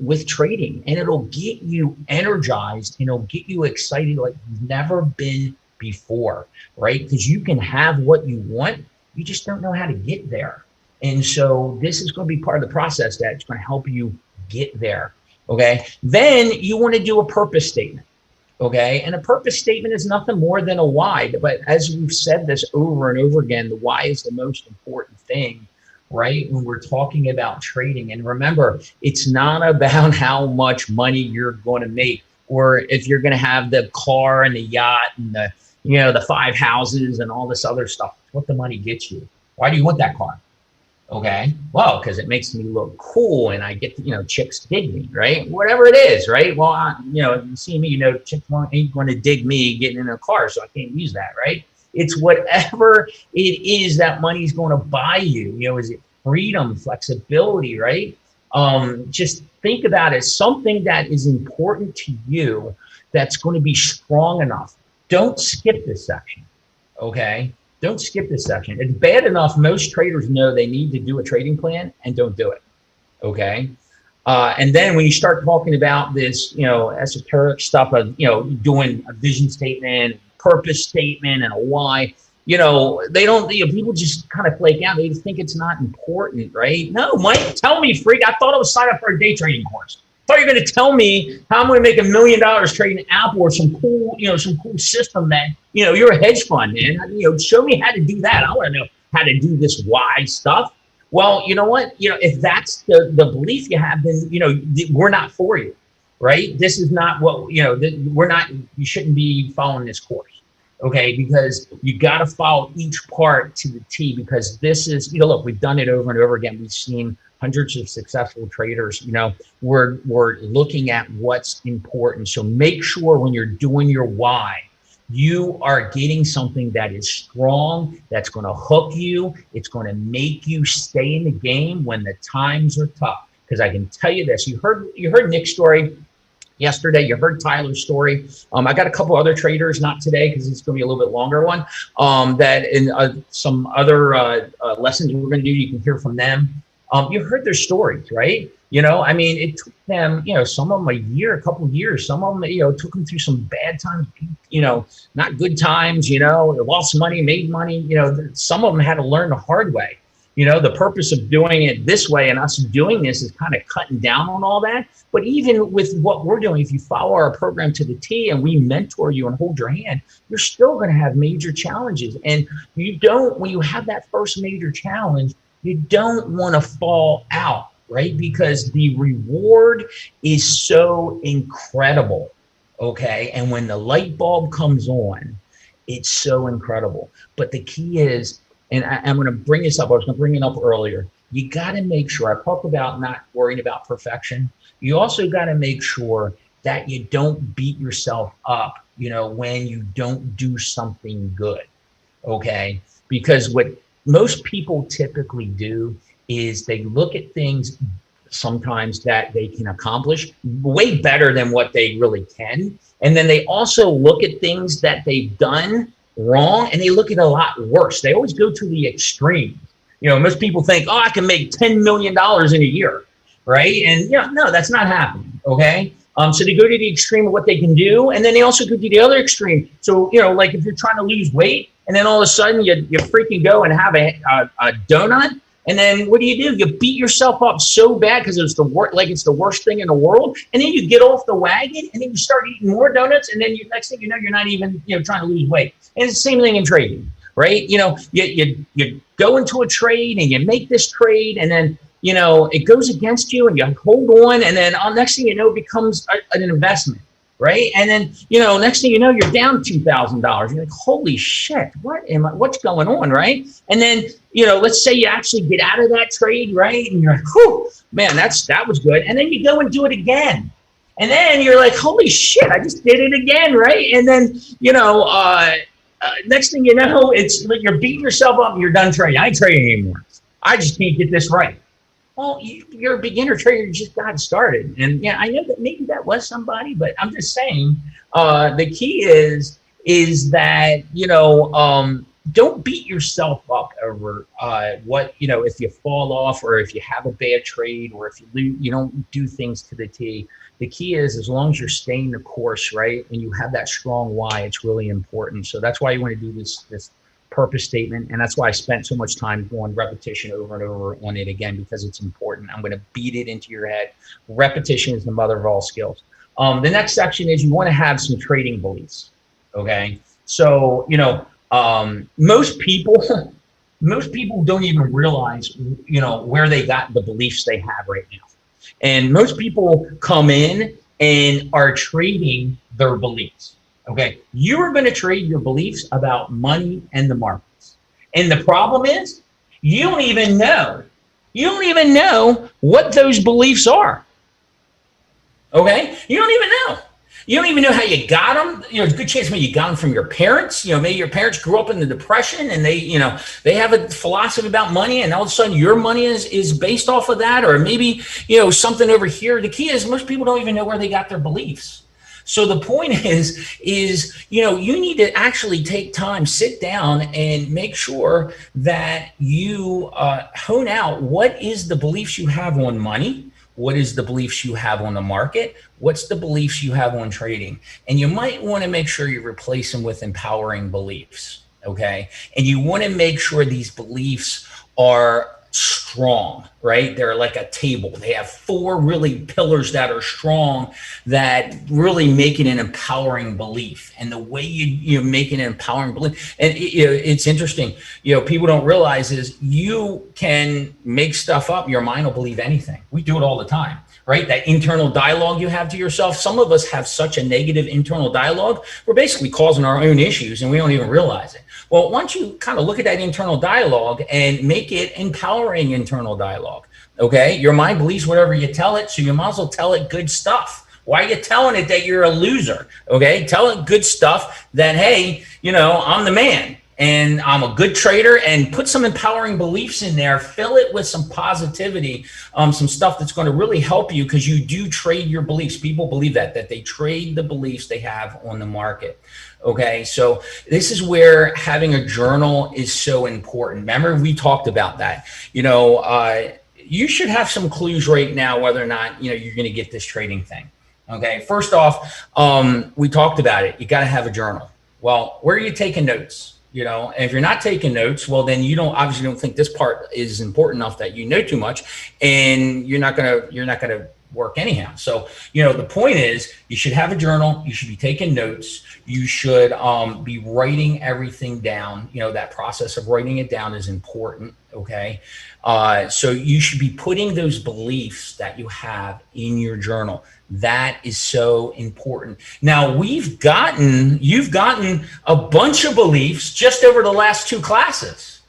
with trading. And it'll get you energized, and it'll get you excited like you've never been before, right? Because you can have what you want, you just don't know how to get there. And so this is going to be part of the process that's going to help you get there, okay? Then you want to do a purpose statement. Okay, and a purpose statement is nothing more than a why. But as we've said this over and over again, the why is the most important thing, right? When we're talking about trading. And remember, it's not about how much money you're going to make, or if you're going to have the car and the yacht and the 5 houses and all this other stuff. It's what the money gets you. Why do you want that car? Okay, well, because it makes me look cool, and I get chicks dig me, right? Whatever it is, right? Well, you see me, chicks ain't going to dig me getting in a car, so I can't use that, right? It's whatever it is that money's going to buy you. Is it freedom, flexibility, right? Just think about it, something that is important to you that's going to be strong enough. Don't skip this section, okay? Don't skip this section. It's bad enough most traders know they need to do a trading plan and don't do it, okay? And then when you start talking about this, esoteric stuff of, doing a vision statement, purpose statement, and a why, they don't, people just kind of flake out. They think it's not important, right? No, Mike, tell me, freak. I thought I was signed up for a day trading course. I thought you were going to tell me how I'm going to make $1 million trading Apple, or some cool system that, you're a hedge fund, man. Show me how to do that. I want to know how to do this why stuff. Well, you know what? If that's the belief you have, then, we're not for you, right? This is not what, you shouldn't be following this course, okay? Because you got to follow each part to the T, because this is, look, we've done it over and over again. We've seen hundreds of successful traders, we're looking at what's important. So make sure when you're doing your why, you are getting something that is strong, that's going to hook you. It's going to make you stay in the game when the times are tough. Because I can tell you this, you heard Nick's story yesterday, you heard Tyler's story. I got a couple other traders, not today because it's going to be a little bit longer one, that in some other lessons we're going to do, you can hear from them. You heard their stories, right? It took them, some of them a year, a couple of years. Some of them, it took them through some bad times, not good times, they lost money, made money. Some of them had to learn the hard way. The purpose of doing it this way and us doing this is kind of cutting down on all that. But even with what we're doing, if you follow our program to the T and we mentor you and hold your hand, you're still going to have major challenges. And when you have that first major challenge, you don't want to fall out, right? Because the reward is so incredible, okay? And when the light bulb comes on, it's so incredible. But the key is, and I'm going to bring this up, I was going to bring it up earlier, you got to make sure, I talked about not worrying about perfection. You also got to make sure that you don't beat yourself up, when you don't do something good, okay? Because what most people typically do is they look at things sometimes that they can accomplish way better than what they really can. And then they also look at things that they've done wrong and they look at a lot worse. They always go to the extreme. Most people think, I can make $10 million in a year, right? And no, that's not happening, okay? So they go to the extreme of what they can do, and then they also go to the other extreme. So, like if you're trying to lose weight and then all of a sudden you freaking go and have a donut. And then what do? You beat yourself up so bad because it's it's the worst thing in the world. And then you get off the wagon and then you start eating more donuts. And then next thing you know, you're not even, trying to lose weight. And it's the same thing in trading, right? You go into a trade and you make this trade and then, it goes against you and you hold on. And then next thing you know, it becomes an investment. Right. And then, next thing you know, you're down $2,000. You're like, holy shit, what's going on? Right. And then, let's say you actually get out of that trade. Right. And you're like, whew, man, that was good. And then you go and do it again. And then you're like, holy shit, I just did it again. Right. And then, next thing you know, it's like you're beating yourself up and you're done trading. I ain't trading anymore. I just can't get this right. Well, you're a beginner trader. You just got started. And yeah, I know that maybe that was somebody, but I'm just saying the key is that, don't beat yourself up over if you fall off or if you have a bad trade or if you don't do things to the T. The key is as long as you're staying the course, right, and you have that strong why, it's really important. So that's why you want to do this purpose statement, and that's why I spent so much time going repetition over and over on it again, because it's important. I'm going to beat it into your head. Repetition is the mother of all skills. The next section is you want to have some trading beliefs. Okay, so most people don't even realize where they got the beliefs they have right now, and most people come in and are trading their beliefs. Okay, you are going to trade your beliefs about money and the markets. And the problem is you don't even know what those beliefs are. Okay, you don't even know. You don't even know how you got them. There's a good chance maybe you got them from your parents. Maybe your parents grew up in the Depression and they have a philosophy about money, and all of a sudden your money is based off of that, or maybe, something over here. The key is most people don't even know where they got their beliefs. So the point is you need to actually take time, sit down and make sure that you hone out what is the beliefs you have on money, what is the beliefs you have on the market, what's the beliefs you have on trading. And you might want to make sure you replace them with empowering beliefs, okay? And you want to make sure these beliefs are strong, right? They're like a table. They have 4 really pillars that are strong that really make it an empowering belief. And the way you make it an empowering belief, and it's interesting, people don't realize is you can make stuff up. Your mind will believe anything. We do it all the time, right? That internal dialogue you have to yourself. Some of us have such a negative internal dialogue. We're basically causing our own issues and we don't even realize it. Well, once you kind of look at that internal dialogue and make it empowering internal dialogue, okay? Your mind believes whatever you tell it, so you might as well tell it good stuff. Why are you telling it that you're a loser, okay? Tell it good stuff that, hey, I'm the man and I'm a good trader, and put some empowering beliefs in there. Fill it with some positivity, some stuff that's going to really help you, because you do trade your beliefs. People believe that they trade the beliefs they have on the market. Okay, so this is where having a journal is so important. Remember, we talked about that. You should have some clues right now whether or not you're going to get this trading thing. Okay, first off, we talked about it. You got to have a journal. Well, where are you taking notes? And if you're not taking notes, well, then you obviously don't think this part is important enough that you know too much, and you're not gonna work anyhow. So, the point is you should have a journal. You should be taking notes. You should be writing everything down. That process of writing it down is important. Okay. So you should be putting those beliefs that you have in your journal. That is so important. Now you've gotten a bunch of beliefs just over the last 2 classes.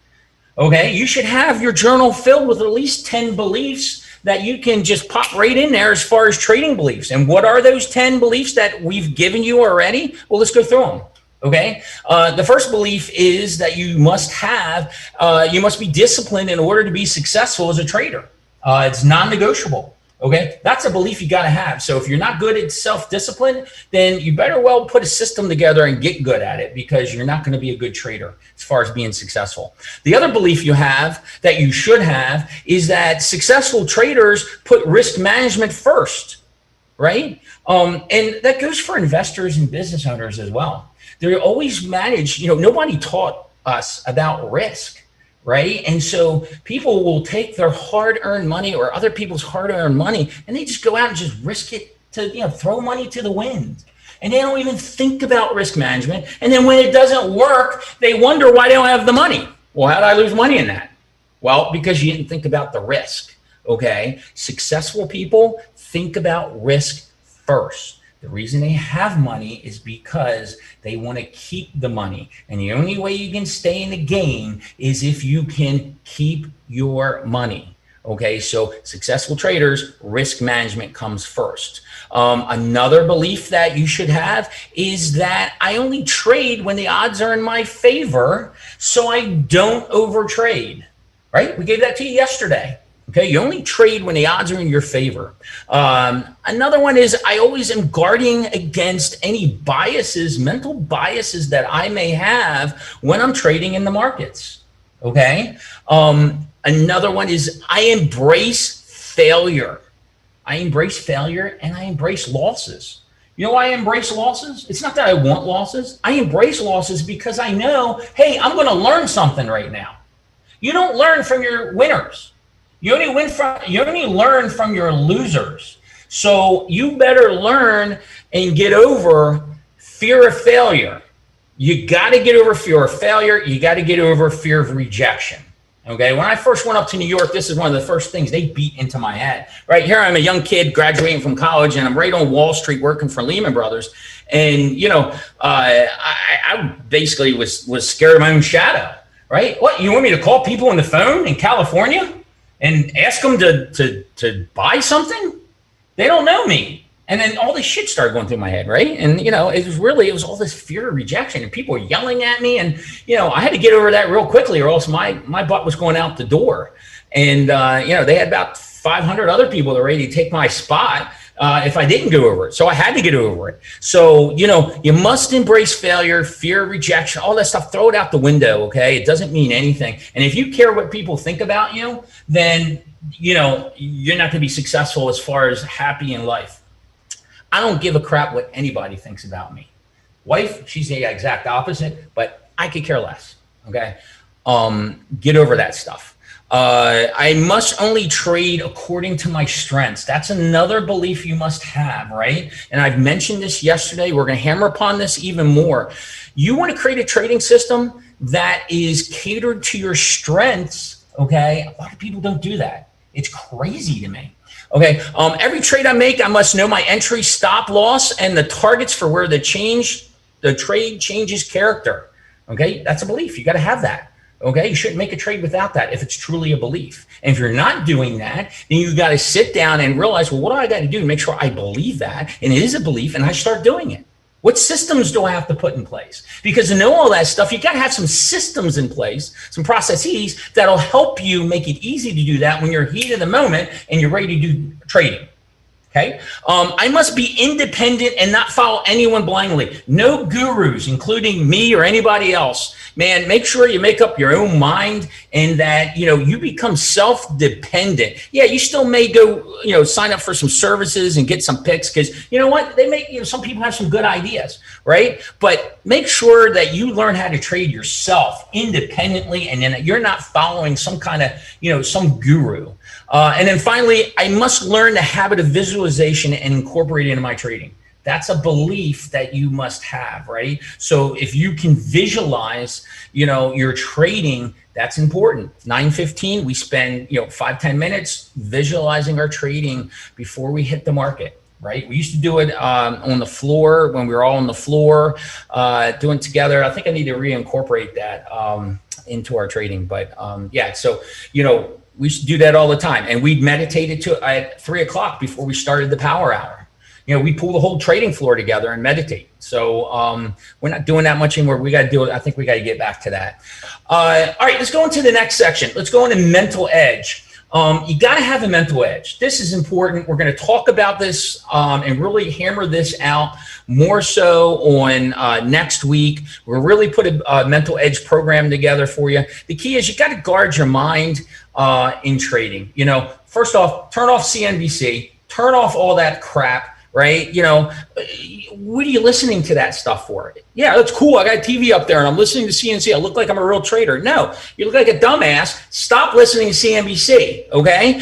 Okay. You should have your journal filled with at least 10 beliefs that you can just pop right in there as far as trading beliefs. And what are those 10 beliefs that we've given you already? Well, let's go through them. Okay. The first belief is that you must be disciplined in order to be successful as a trader. It's non-negotiable. Okay. That's a belief you got to have. So if you're not good at self-discipline, then you better well put a system together and get good at it, because you're not going to be a good trader as far as being successful. The other belief you have that you should have is that successful traders put risk management first, right? And that goes for investors and business owners as well. They always manage, nobody taught us about risk, right? And so people will take their hard-earned money or other people's hard-earned money, and they just go out and just risk it to, throw money to the wind. And they don't even think about risk management. And then when it doesn't work, they wonder why they don't have the money. Well, how did I lose money in that? Well, because you didn't think about the risk, okay? Successful people think about risk first. The reason they have money is because they want to keep the money. And the only way you can stay in the game is if you can keep your money. Okay, so successful traders, risk management comes first. Another belief that you should have is that I only trade when the odds are in my favor, so I don't overtrade, right? We gave that to you yesterday. Okay, you only trade when the odds are in your favor. Another one is I always am guarding against any biases, mental biases that I may have when I'm trading in the markets. Okay. Another one is I embrace failure. I embrace failure and I embrace losses. You know why I embrace losses? It's not that I want losses. I embrace losses because I know, hey, I'm going to learn something right now. You don't learn from your winners. You only learn from your losers. So you better learn and get over fear of failure. You got to get over fear of failure. You got to get over fear of rejection. Okay. When I first went up to New York, this is one of the first things they beat into my head. Right here, I'm a young kid graduating from college, and I'm right on Wall Street working for Lehman Brothers. And I basically was scared of my own shadow. Right? What, you want me to call people on the phone in California and ask them to buy something? They don't know me. And then all this shit started going through my head, right? And, it was all this fear of rejection, and people were yelling at me. And, I had to get over that real quickly, or else my butt was going out the door. And, they had about 500 other people that were ready to take my spot if I didn't go over it. So I had to get over it. So, you must embrace failure, fear, rejection, all that stuff. Throw it out the window, okay? It doesn't mean anything. And if you care what people think about you, then, you're not going to be successful as far as happy in life. I don't give a crap what anybody thinks about me. Wife, she's the exact opposite, but I could care less, okay? Get over that stuff. I must only trade according to my strengths. That's another belief you must have, right? And I've mentioned this yesterday. We're going to hammer upon this even more. You want to create a trading system that is catered to your strengths, okay? A lot of people don't do that. It's crazy to me. Okay, every trade I make, I must know my entry, stop loss, and the targets for where the trade changes character. Okay, that's a belief. You got to have that. Okay, you shouldn't make a trade without that if it's truly a belief. And if you're not doing that, then you got to sit down and realize, well, what do I got to do to make sure I believe that? And it is a belief, and I start doing it. What systems do I have to put in place? Because to know all that stuff, you got to have some systems in place, some processes that'll help you make it easy to do that when you're heat of the moment and you're ready to do trading. Okay. I must be independent and not follow anyone blindly. No gurus, including me or anybody else. Man, make sure you make up your own mind and that, you become self-dependent. Yeah, you still may go, sign up for some services and get some picks because you know what? They make, some people have some good ideas, right? But make sure that you learn how to trade yourself independently and then you're not following some kind of, some guru. And then finally, I must learn the habit of visualization and incorporate it into my trading. That's a belief that you must have, right? So if you can visualize, your trading, that's important. 9:15, we spend, 5-10 minutes visualizing our trading before we hit the market, right? We used to do it on the floor when we were all on the floor doing together. I think I need to reincorporate that into our trading. But yeah, so, we used to do that all the time. And we'd meditate at 3 o'clock before we started the power hour. We pull the whole trading floor together and meditate. So we're not doing that much anymore. We got to do it. I think we got to get back to that. All right, let's go into the next section. Let's go into mental edge. You got to have a mental edge. This is important. We're going to talk about this and really hammer this out more so on next week. We'll really put a mental edge program together for you. The key is you got to guard your mind in trading. First off, turn off CNBC, turn off all that crap. right? What are you listening to that stuff for? Yeah, that's cool. I got a TV up there and I'm listening to CNC. I look like I'm a real trader. No, you look like a dumbass. Stop listening to CNBC, okay?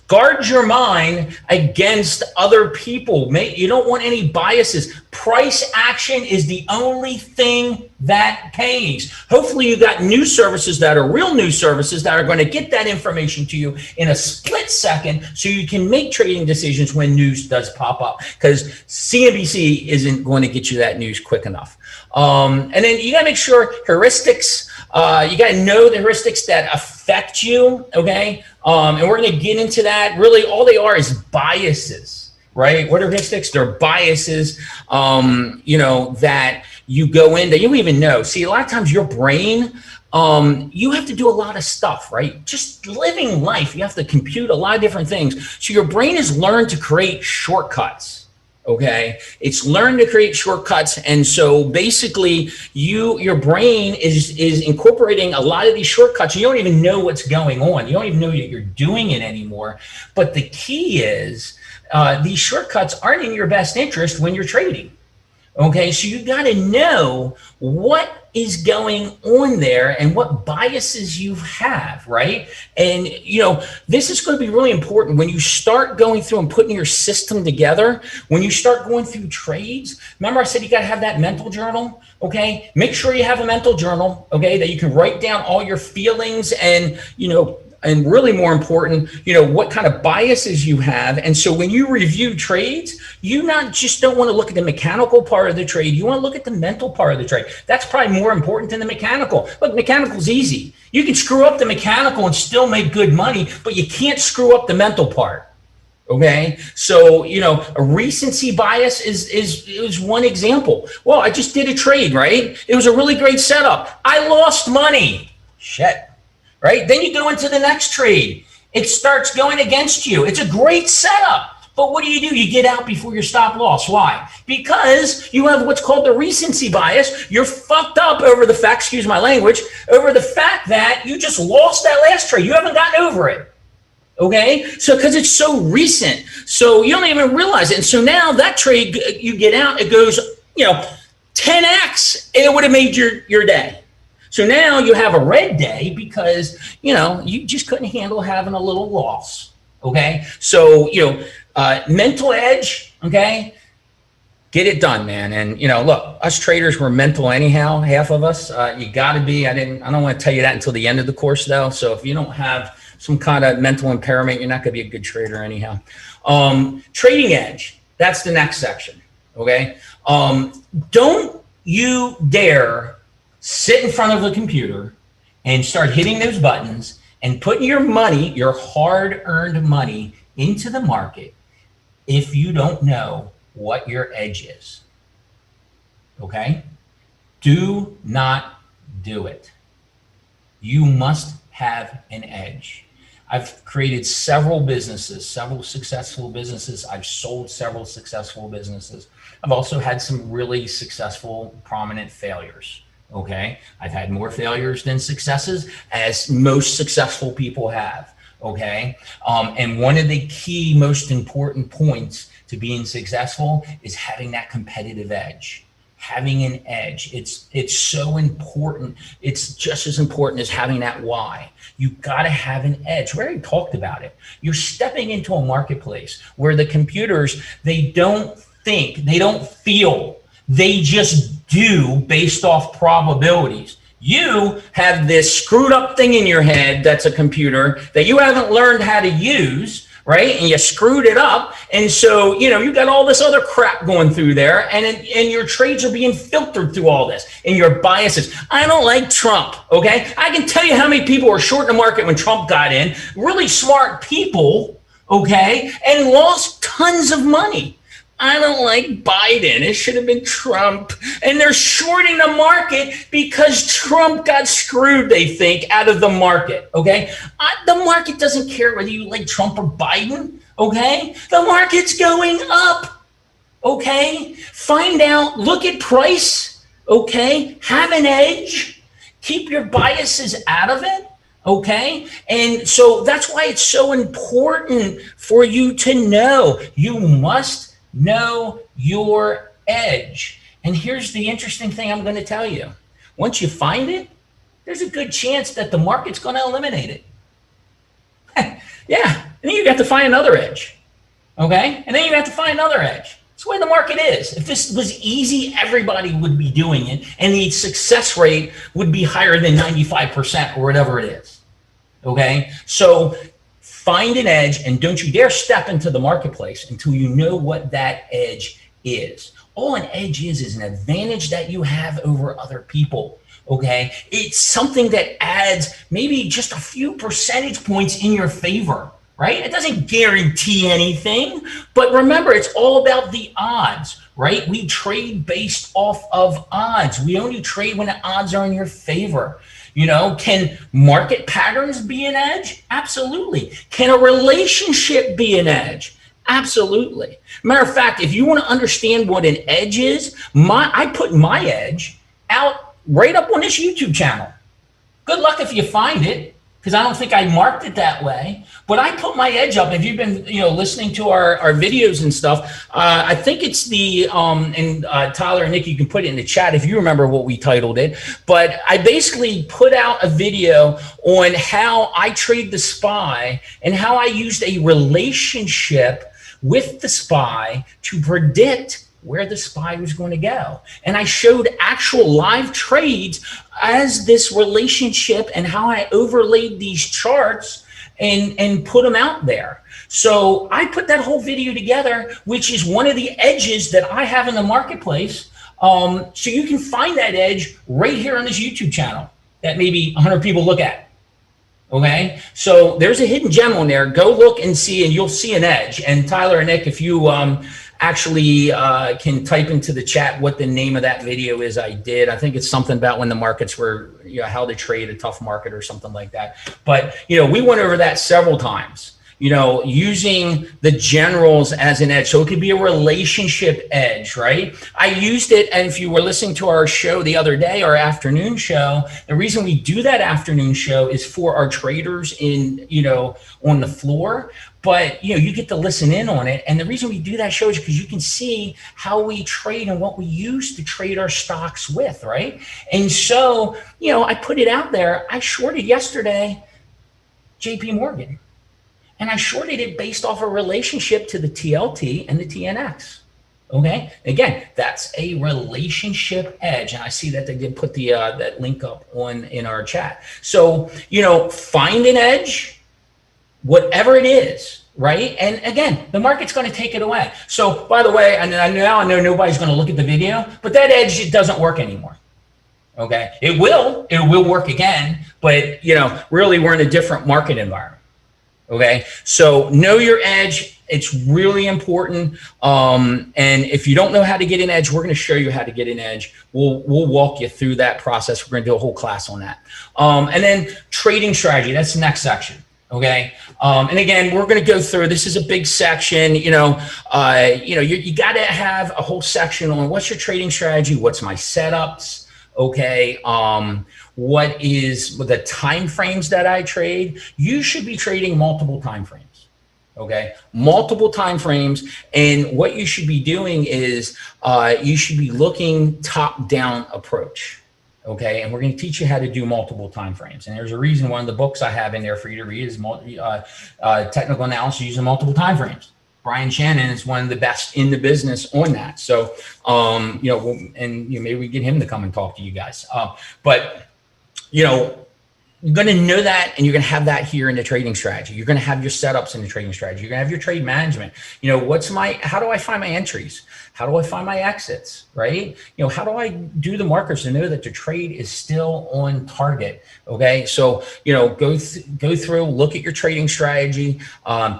Guard your mind against other people. You don't want any biases. Price action is the only thing that pays. Hopefully you got news services that are real news services that are going to get that information to you in a split second so you can make trading decisions when news does pop up, because CNBC isn't going to get you that news quick enough. And then you got to make sure heuristics, you got to know the heuristics that affect you, okay? And we're going to get into that. Really, all they are is biases, right? What are heuristics? They're biases, that you go in that you don't even know. See, a lot of times your brain, you have to do a lot of stuff, right? Just living life, you have to compute a lot of different things. So your brain has learned to create shortcuts. Okay, it's learned to create shortcuts, and so basically, your brain is incorporating a lot of these shortcuts. You don't even know what's going on. You don't even know that you're doing it anymore. But the key is these shortcuts aren't in your best interest when you're trading. Okay, so you got to know what is going on there and what biases you have, right? And, this is going to be really important when you start going through and putting your system together. When you start going through trades, remember I said you got to have that mental journal, okay? Make sure you have a mental journal, okay, that you can write down all your feelings and, and really more important, what kind of biases you have. And so when you review trades, you not just don't want to look at the mechanical part of the trade, you want to look at the mental part of the trade. That's probably more important than the mechanical. Look, mechanical's easy. You can screw up the mechanical and still make good money, but you can't screw up the mental part. Okay, so a recency bias is one example. Well, I just did a trade, right? It was a really great setup. I lost money. Shit. Right? Then you go into the next trade. It starts going against you. It's a great setup. But what do? You get out before your stop loss. Why? Because you have what's called the recency bias. You're fucked up over the fact, excuse my language, over the fact that you just lost that last trade. You haven't gotten over it. Okay? So because it's so recent. So you don't even realize it. And so now that trade, you get out, it goes, 10x, and it would have made your day. So now you have a red day because, you just couldn't handle having a little loss, okay? So, mental edge, okay? Get it done, man. And, look, us traders, we're mental anyhow, half of us. You got to be. I don't want to tell you that until the end of the course, though. So if you don't have some kind of mental impairment, you're not going to be a good trader anyhow. Trading edge, that's the next section, okay? Don't you dare sit in front of the computer and start hitting those buttons and putting your money, your hard-earned money, into the market if you don't know what your edge is. Okay? Do not do it. You must have an edge. I've created several businesses, several successful businesses. I've sold several successful businesses. I've also had some really successful, prominent failures. Okay, I've had more failures than successes, as most successful people have. Okay, and one of the key, most important points to being successful is having that competitive edge. Having an edge, it's so important. It's just as important as having that why. You got to have an edge. We already talked about it. You're stepping into a marketplace where the computers, they don't think, they don't feel, they just do based off probabilities. You have this screwed up thing in your head that's a computer that you haven't learned how to use, right? And you screwed it up. And so, you got all this other crap going through there, and your trades are being filtered through all this, and your biases. I don't like Trump, okay? I can tell you how many people were short in the market when Trump got in, really smart people, okay, and lost tons of money. I don't like Biden. It should have been Trump. And they're shorting the market because Trump got screwed, they think, out of the market, okay? The market doesn't care whether you like Trump or Biden, okay? The market's going up, okay? Find out, look at price, okay? Have an edge. Keep your biases out of it. Okay. And so that's why it's so important for you to know. You must Know your edge. And here's the interesting thing I'm going to tell you. Once you find it, there's a good chance that the market's going to eliminate it. Yeah. And then you got to find another edge. Okay. And then you have to find another edge. It's the way the market is. If this was easy, everybody would be doing it, and the success rate would be higher than 95% or whatever it is. Okay. So find an edge, and don't you dare step into the marketplace until you know what that edge is. All an edge is an advantage that you have over other people. Okay. It's something that adds maybe just a few percentage points in your favor, right? It doesn't guarantee anything, but remember, it's all about the odds, right? We trade based off of odds. We only trade when the odds are in your favor. You know, can market patterns be an edge? Absolutely. Can a relationship be an edge? Absolutely. Matter of fact, if you want to understand what an edge is, I put my edge out right up on this YouTube channel. Good luck if you find it, because I don't think I marked it that way. But I put my edge up. If you've been, listening to our videos and stuff, I think it's the Tyler and Nick, you can put it in the chat if you remember what we titled it. But I basically put out a video on how I trade the SPY and how I used a relationship with the SPY to predict where the SPY was going to go. And I showed actual live trades as this relationship and how I overlaid these charts and put them out there. So I put that whole video together, which is one of the edges that I have in the marketplace. So you can find that edge right here on this YouTube channel that maybe 100 people look at. Okay, so there's a hidden gem on there. Go look and see, and you'll see an edge. And Tyler and Nick, if you actually can type into the chat what the name of that video is, I think it's something about when the markets were, how to trade a tough market or something like that. But, we went over that several times, using the generals as an edge. So it could be a relationship edge, right? I used it. And if you were listening to our show the other day, our afternoon show, the reason we do that afternoon show is for our traders in, on the floor. But, you get to listen in on it. And the reason we do that show is because you can see how we trade and what we use to trade our stocks with, right? And so, I put it out there. I shorted yesterday JP Morgan. And I shorted it based off a relationship to the TLT and the TNX. Okay. Again, that's a relationship edge. And I see that they did put the that link up in our chat. So, find an edge, whatever it is, right? And again, the market's going to take it away. So by the way, and I know nobody's going to look at the video, but that edge, it doesn't work anymore. Okay. It will work again, but really we're in a different market environment. Okay. So know your edge. It's really important. And if you don't know how to get an edge, we're going to show you how to get an edge. We'll walk you through that process. We're going to do a whole class on that. And then trading strategy, that's the next section. Okay. And again, we're going to go through, this is a big section, you got to have a whole section on what's your trading strategy? What's my setups? Okay. What is the time frames that I trade? You should be trading multiple time frames. Okay. Multiple time frames. And what you should be doing is, you should be looking top down approach. Okay, and we're going to teach you how to do multiple time frames. And there's a reason one of the books I have in there for you to read is Technical Analysis Using Multiple Time Frames. Brian Shannon is one of the best in the business on that. So, maybe we get him to come and talk to you guys. But you're going to know that, and you're going to have that here in the trading strategy. You're going to have your setups in the trading strategy. You're going to have your trade management. How do I find my entries? How do I find my exits, right? How do I do the markers to know that the trade is still on target? Okay, so go through, look at your trading strategy,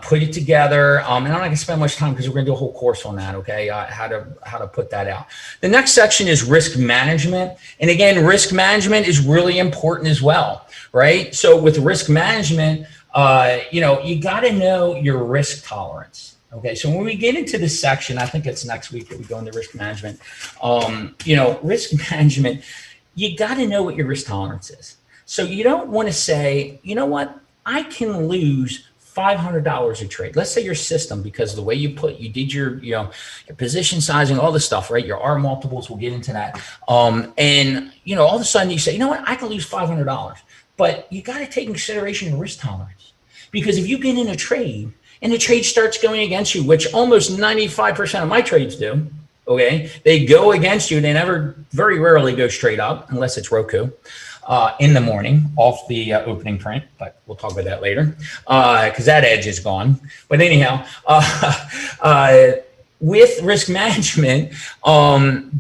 put it together. And I'm not going to spend much time because we're going to do a whole course on that. Okay, how to put that out. The next section is risk management, and again, risk management is really important as well, right? So with risk management, you got to know your risk tolerance. Okay, so when we get into this section, I think it's next week that we go into risk management. Risk management, you got to know what your risk tolerance is. So you don't want to say, you know what, I can lose $500 a trade. Let's say your system, because the way you did your, your position sizing, all this stuff, right? Your R multiples, we'll get into that. And all of a sudden you say, you know what, I can lose $500, but you got to take in consideration your risk tolerance. Because if you get in a trade and the trade starts going against you, which almost 95% of my trades do, okay, they go against you. They very rarely go straight up unless it's Roku. In the morning off the opening print, but we'll talk about that later because that edge is gone. But anyhow, with risk management,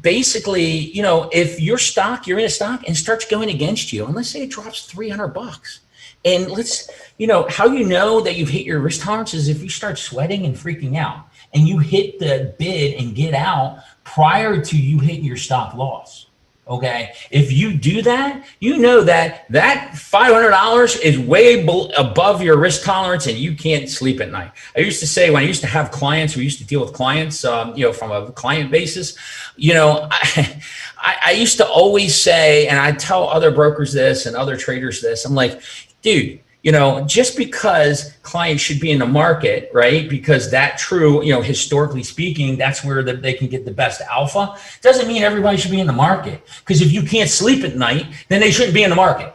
basically, if you're in a stock and it starts going against you, and let's say it drops $300, and how you know that you've hit your risk tolerance is if you start sweating and freaking out and you hit the bid and get out prior to you hitting your stop loss. Okay, if you do that, you know that $500 is way above your risk tolerance, and you can't sleep at night. I used to say when I used to have clients, we used to deal with clients, from a client basis. I used to always say, and I tell other brokers this and other traders this. I'm like, dude. Just because clients should be in the market, right? Because historically speaking, that's where they can get the best alpha. Doesn't mean everybody should be in the market. Because if you can't sleep at night, then they shouldn't be in the market.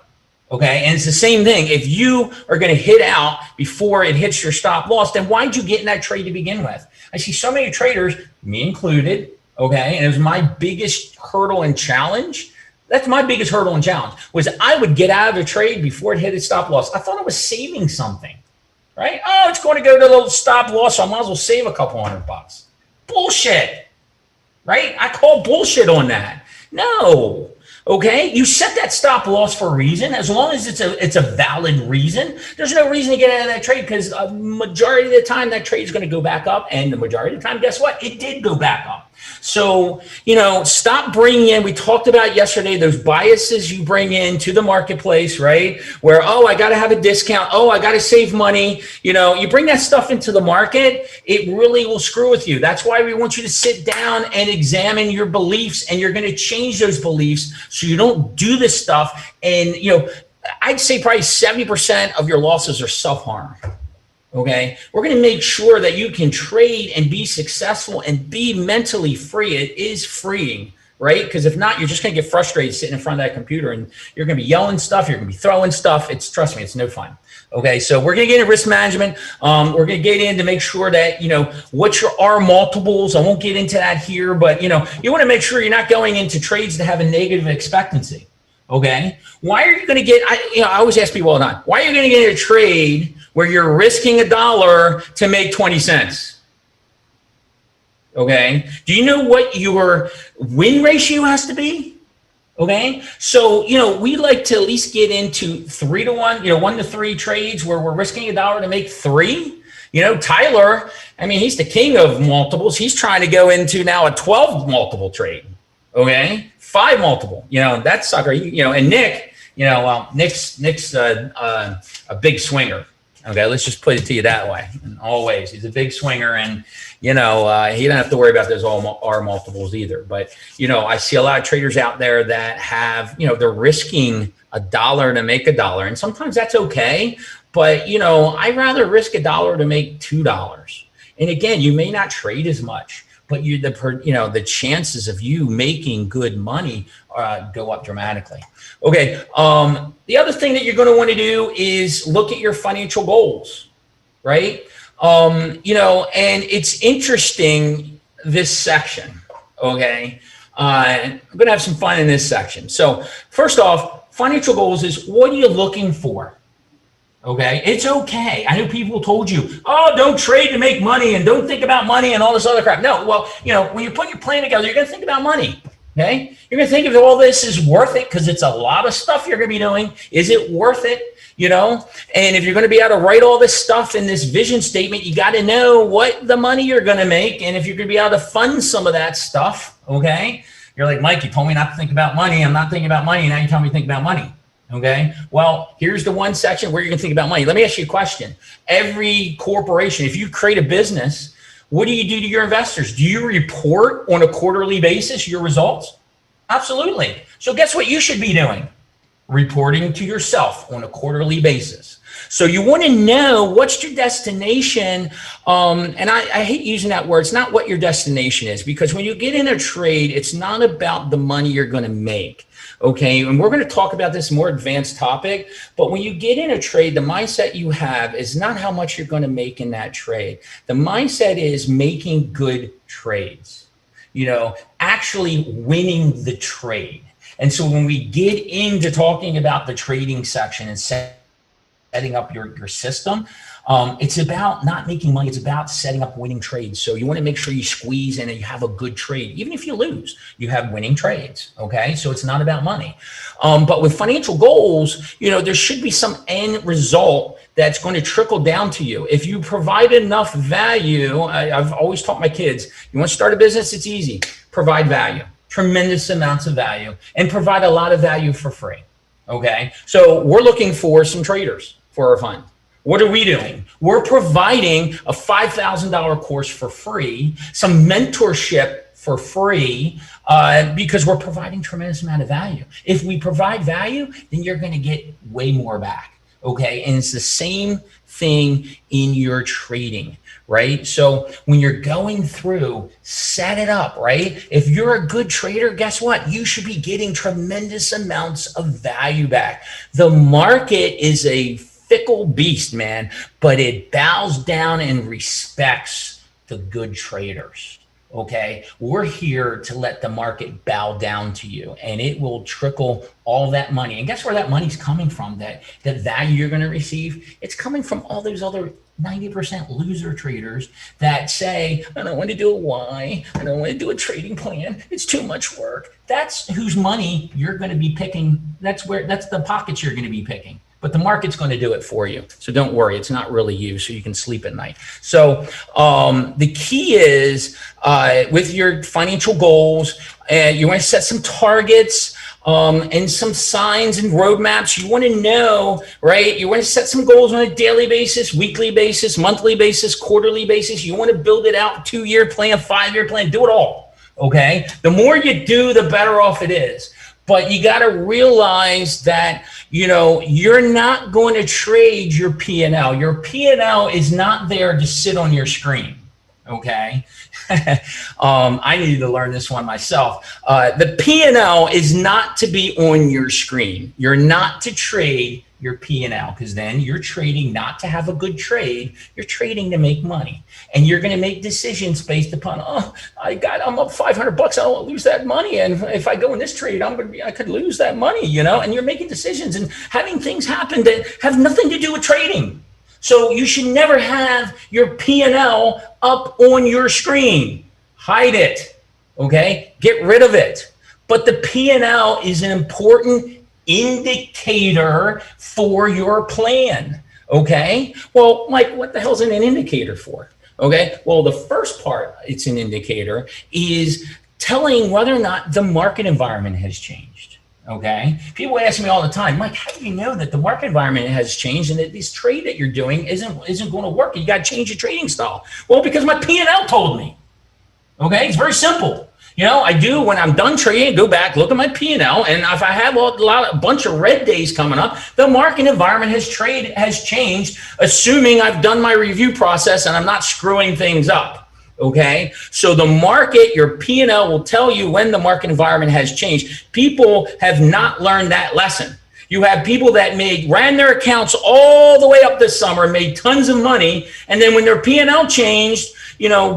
Okay. And it's the same thing. If you are going to hit out before it hits your stop loss, then why'd you get in that trade to begin with? I see so many traders, me included. Okay. And it was my biggest hurdle and challenge. That's my biggest hurdle and challenge was I would get out of the trade before it hit its stop loss. I thought I was saving something, right? Oh, it's going to go to the stop loss, so I might as well save a couple $100. Bullshit, right? I call bullshit on that. No. Okay, you set that stop loss for a reason. As long as it's a valid reason, there's no reason to get out of that trade because a majority of the time that trade is going to go back up, and the majority of the time, guess what? It did go back up. So, stop bringing in, we talked about yesterday, those biases you bring into the marketplace, right? Where, I got to have a discount. I got to save money. You bring that stuff into the market, it really will screw with you. That's why we want you to sit down and examine your beliefs, and you're going to change those beliefs so you don't do this stuff. And, I'd say probably 70% of your losses are self-harm. Okay, we're going to make sure that you can trade and be successful and be mentally free. It is freeing, right? Because if not, you're just going to get frustrated sitting in front of that computer and you're going to be yelling stuff. You're going to be throwing stuff. Trust me, it's no fun. Okay, so we're going to get into risk management. We're going to get in to make sure that, what your R multiples. I won't get into that here, but, you want to make sure you're not going into trades that have a negative expectancy. Okay, why are you going to get, I always ask people all the time, why are you going to get in a trade where you're risking $1 to make 20 cents? Okay. Do you know what your win ratio has to be? Okay. So, we like to at least get into 3 to 1, 1 to 3 trades where we're risking $1 to make 3. Tyler, he's the king of multiples. He's trying to go into now a 12 multiple trade. Okay. 5 multiple, that sucker, and Nick, Nick's a big swinger. Okay, let's just put it to you that way. And always, he's a big swinger, and he don't have to worry about those R multiples either. But I see a lot of traders out there that have, they're risking $1 to make $1, and sometimes that's okay. But I'd rather risk $1 to make $2. And again, you may not trade as much, but the chances of you making good money go up dramatically. Okay. The other thing that you're going to want to do is look at your financial goals, right? And it's interesting, this section. Okay. I'm going to have some fun in this section. So first off, financial goals is what are you looking for? Okay, it's okay. I know people told you, don't trade to make money and don't think about money and all this other crap. No, well, when you put your plan together, you're going to think about money. Okay, you're going to think if all this is worth it because it's a lot of stuff you're going to be doing. Is it worth it? And if you're going to be able to write all this stuff in this vision statement, you got to know what the money you're going to make. And if you're going to be able to fund some of that stuff, okay, you're like, Mike, you told me not to think about money. I'm not thinking about money. Now you tell me to think about money. Okay, well, here's the one section where you're going to think about money. Let me ask you a question. Every corporation, if you create a business, what do you do to your investors? Do you report on a quarterly basis your results? Absolutely. So guess what you should be doing, reporting to yourself on a quarterly basis. So you want to know what's your destination. And I hate using that word. It's not what your destination is, because when you get in a trade, it's not about the money you're going to make. Okay. And we're going to talk about this more advanced topic. But when you get in a trade, the mindset you have is not how much you're going to make in that trade. The mindset is making good trades, actually winning the trade. And so when we get into talking about the trading section and setting up your system, it's about not making money. It's about setting up winning trades. So you want to make sure you squeeze in and you have a good trade. Even if you lose, you have winning trades. Okay. So it's not about money. But with financial goals, there should be some end result that's going to trickle down to you. If you provide enough value, I've always taught my kids, you want to start a business, it's easy. Provide value, tremendous amounts of value, and provide a lot of value for free. Okay. So we're looking for some traders for our fund. What are we doing? We're providing a $5,000 course for free, some mentorship for free, because we're providing tremendous amount of value. If we provide value, then you're going to get way more back. Okay. And it's the same thing in your trading, right? So when you're going through, set it up, right? If you're a good trader, guess what? You should be getting tremendous amounts of value back. The market is a fickle beast, man, but it bows down and respects the good traders. Okay, we're here to let the market bow down to you, and it will trickle all that money. And guess where that money's coming from? That value you're going to receive, it's coming from all those other 90% loser traders that say, I don't want to do a Y, I don't want to do a trading plan, it's too much work. That's whose money you're going to be picking. That's the pockets you're going to be picking. But the market's going to do it for you. So don't worry, it's not really you, so you can sleep at night. So the key is with your financial goals, you want to set some targets and some signs and roadmaps. You want to know, right? You want to set some goals on a daily basis, weekly basis, monthly basis, quarterly basis. You want to build it out, 2-year plan, 5-year plan, do it all, okay? The more you do, the better off it is. But you got to realize that, you're not going to trade your P&L. Your P&L is not there to sit on your screen. Okay. I needed to learn this one myself. The P&L is not to be on your screen. You're not to trade your P&L, because then you're trading not to have a good trade. You're trading to make money, and you're going to make decisions based upon, I'm up $500. I don't want to lose that money. And if I go in this trade, I could lose that money, and you're making decisions and having things happen that have nothing to do with trading. So you should never have your P&L up on your screen. Hide it. Okay. Get rid of it. But the P&L is an important indicator for your plan. Okay. Well, Mike, what the hell's an indicator for? Okay. Well, the first part it's an indicator is telling whether or not the market environment has changed. Okay. People ask me all the time, Mike, how do you know that the market environment has changed and that this trade that you're doing isn't going to work? You got to change your trading style. Well, because my P&L told me. Okay. It's very simple. I do, when I'm done trading, go back, look at my P&L, and if I have a bunch of red days coming up, the market environment has changed, assuming I've done my review process and I'm not screwing things up. Okay, so the market, your P&L will tell you when the market environment has changed. People have not learned that lesson. You have people that ran their accounts all the way up this summer, made tons of money, and then when their P&L changed,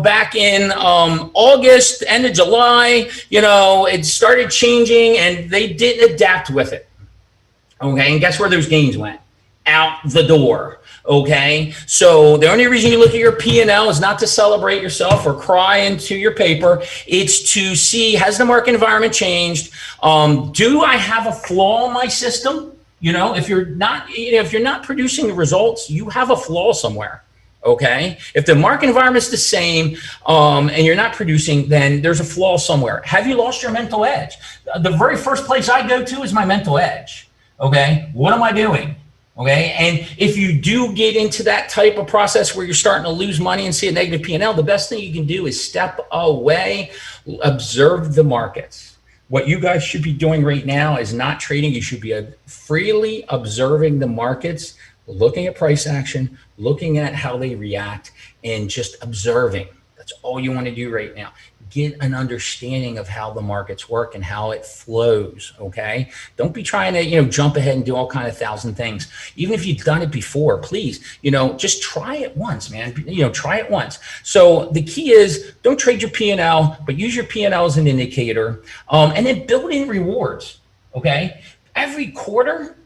back in August, end of July, it started changing and they didn't adapt with it. Okay, and guess where those gains went? Out the door. Okay, so the only reason you look at your P&L is not to celebrate yourself or cry into your paper. It's to see, has the market environment changed? Do I have a flaw in my system? If you're not producing the results, you have a flaw somewhere. Okay, if the market environment is the same and you're not producing, then there's a flaw somewhere. Have you lost your mental edge? The very first place I go to is my mental edge. Okay, what am I doing? Okay, and if you do get into that type of process where you're starting to lose money and see a negative P&L, the best thing you can do is step away, observe the markets. What you guys should be doing right now is not trading. You should be freely observing the markets, looking at price action, looking at how they react, and just observing. That's all you want to do right now. Get an understanding of how the markets work and how it flows. Okay. Don't be trying to, jump ahead and do all kind of 1,000 things. Even if you've done it before, please, just try it once, man. Try it once. So the key is don't trade your P&L, but use your P&L as an indicator. And then build in rewards. Okay. Every quarter,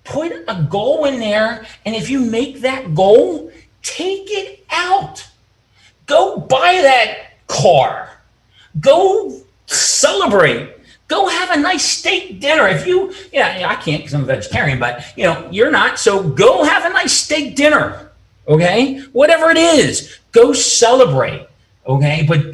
put a goal in there. And if you make that goal, take it out. Go buy that car. Go celebrate. Go have a nice steak dinner. If you, I can't because I'm a vegetarian, but you're not. So go have a nice steak dinner. Okay. Whatever it is, go celebrate. Okay. But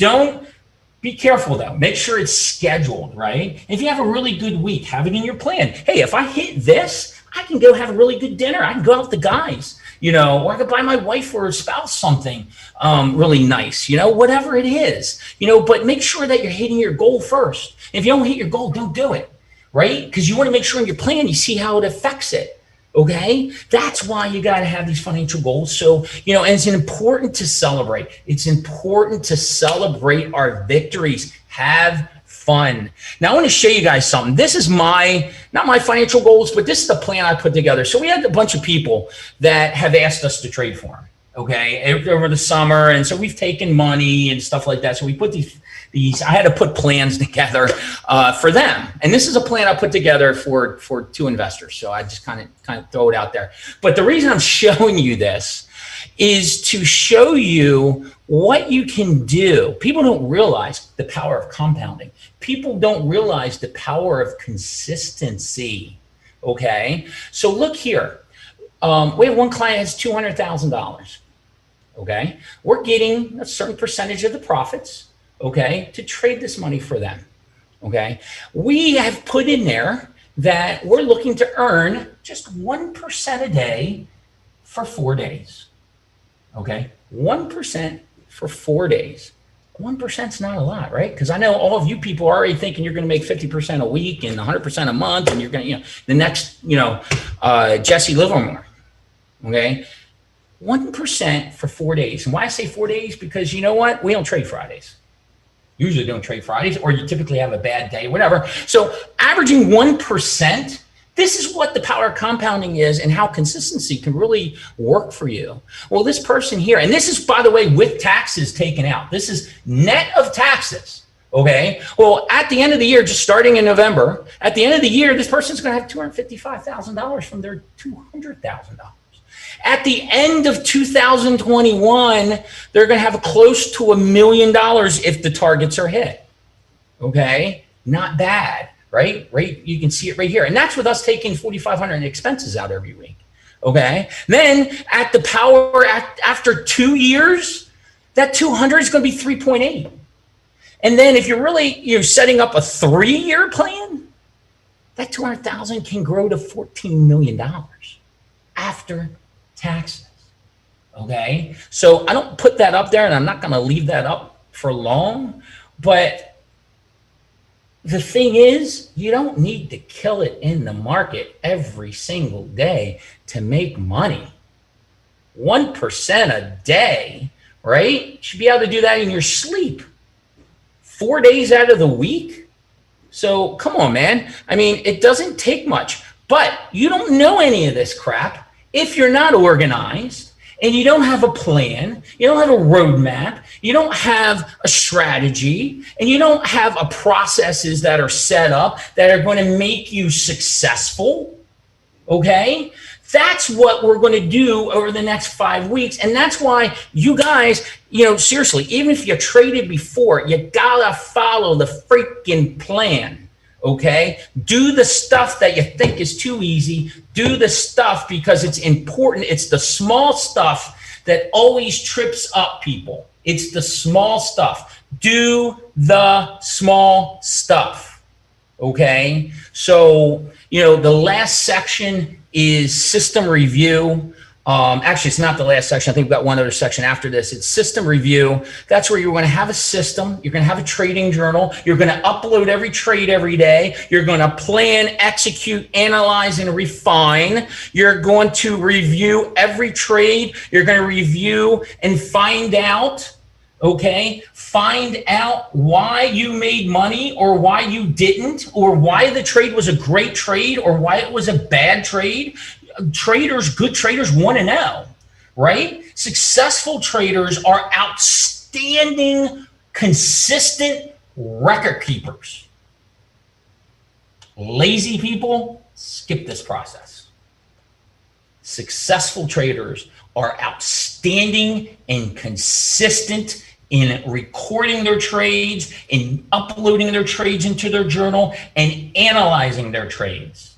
be careful though. Make sure it's scheduled, right? If you have a really good week, have it in your plan. Hey, if I hit this, I can go have a really good dinner. I can go out with the guys, or I could buy my wife or spouse something really nice, whatever it is, but make sure that you're hitting your goal first. If you don't hit your goal, don't do it, right? Because you want to make sure in your plan, you see how it affects it. Okay. That's why you got to have these financial goals. So, and it's important to celebrate. It's important to celebrate our victories. Have fun. Now I want to show you guys something. This is not my financial goals, but this is the plan I put together. So we had a bunch of people that have asked us to trade for them. Okay. Over the summer. And so we've taken money and stuff like that. So we put these, I had to put plans together for them. And this is a plan I put together for 2 investors. So I just kind of throw it out there. But the reason I'm showing you this is to show you what you can do. People don't realize the power of compounding. People don't realize the power of consistency. Okay. So look here. We have one client has $200,000. Okay. We're getting a certain percentage of the profits. Okay. To trade this money for them. Okay. We have put in there that we're looking to earn just 1% a day for 4 days. Okay. 1% for 4 days. 1% is not a lot, right? Because I know all of you people are already thinking you're going to make 50% a week and 100% a month, and you're going to, the next, Jesse Livermore. Okay. 1% for 4 days. And why I say 4 days? Because you know what? We don't trade Fridays. Usually don't trade Fridays, or you typically have a bad day, whatever. So averaging 1%, this is what the power of compounding is and how consistency can really work for you. Well, this person here, and this is, by the way, with taxes taken out. This is net of taxes. Okay. Well, at the end of the year, just starting in November, at the end of the year, this person's going to have $255,000 from their $200,000. At the end of 2021, they're going to have close to $1 million if the targets are hit. Okay. Not bad. Right? You can see it right here. And that's with us taking $4,500 in expenses out every week. Okay. Then at the power, after 2 years, that 200 is going to be 3.8. And then if you're setting up a 3-year plan, that 200,000 can grow to $14 million after taxes. Okay. So I don't put that up there, and I'm not going to leave that up for long, but the thing is, you don't need to kill it in the market every single day to make money. 1% a day, right? You should be able to do that in your sleep. 4 days out of the week. So come on, man. I mean, it doesn't take much, but you don't know any of this crap if you're not organized. And you don't have a plan, you don't have a roadmap, you don't have a strategy, and you don't have a processes that are set up that are going to make you successful. Okay. That's what we're going to do over the next 5 weeks. And that's why you guys, seriously, even if you traded before, you gotta follow the freaking plan. Okay. Do the stuff that you think is too easy. Do the stuff because it's important. It's the small stuff that always trips up people. It's the small stuff. Do the small stuff. Okay. So, the last section is system review. Actually, it's not the last section. I think we've got one other section after this. It's system review. That's where you're going to have a system. You're going to have a trading journal. You're going to upload every trade every day. You're going to plan, execute, analyze, and refine. You're going to review every trade. You're going to review and find out, okay? Find out why you made money or why you didn't, or why the trade was a great trade or why it was a bad trade. Traders, good traders want to know, right? Successful traders are outstanding, consistent record keepers. Lazy people skip this process. Successful traders are outstanding and consistent in recording their trades, in uploading their trades into their journal, and analyzing their trades.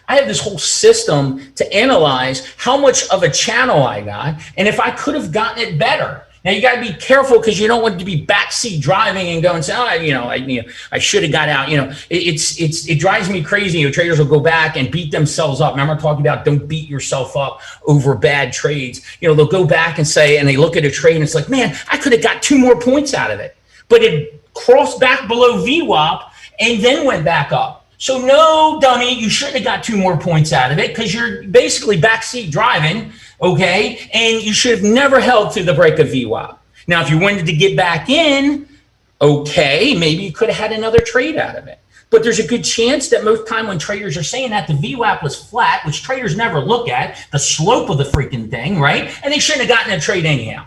I have this whole system to analyze how much of a channel I got and if I could have gotten it better. Now you got to be careful because you don't want to be backseat driving and go and say, oh, I should have got out. It drives me crazy. Traders will go back and beat themselves up. Remember talking about don't beat yourself up over bad trades. They'll go back and say, and they look at a trade and it's like, man, I could have got 2 more points out of it, but it crossed back below VWAP and then went back up. So no, dummy, you shouldn't have got 2 more points out of it because you're basically backseat driving, okay? And you should have never held to the break of VWAP. Now, if you wanted to get back in, okay, maybe you could have had another trade out of it. But there's a good chance that most time when traders are saying that the VWAP was flat, which traders never look at, the slope of the freaking thing, right? And they shouldn't have gotten a trade anyhow.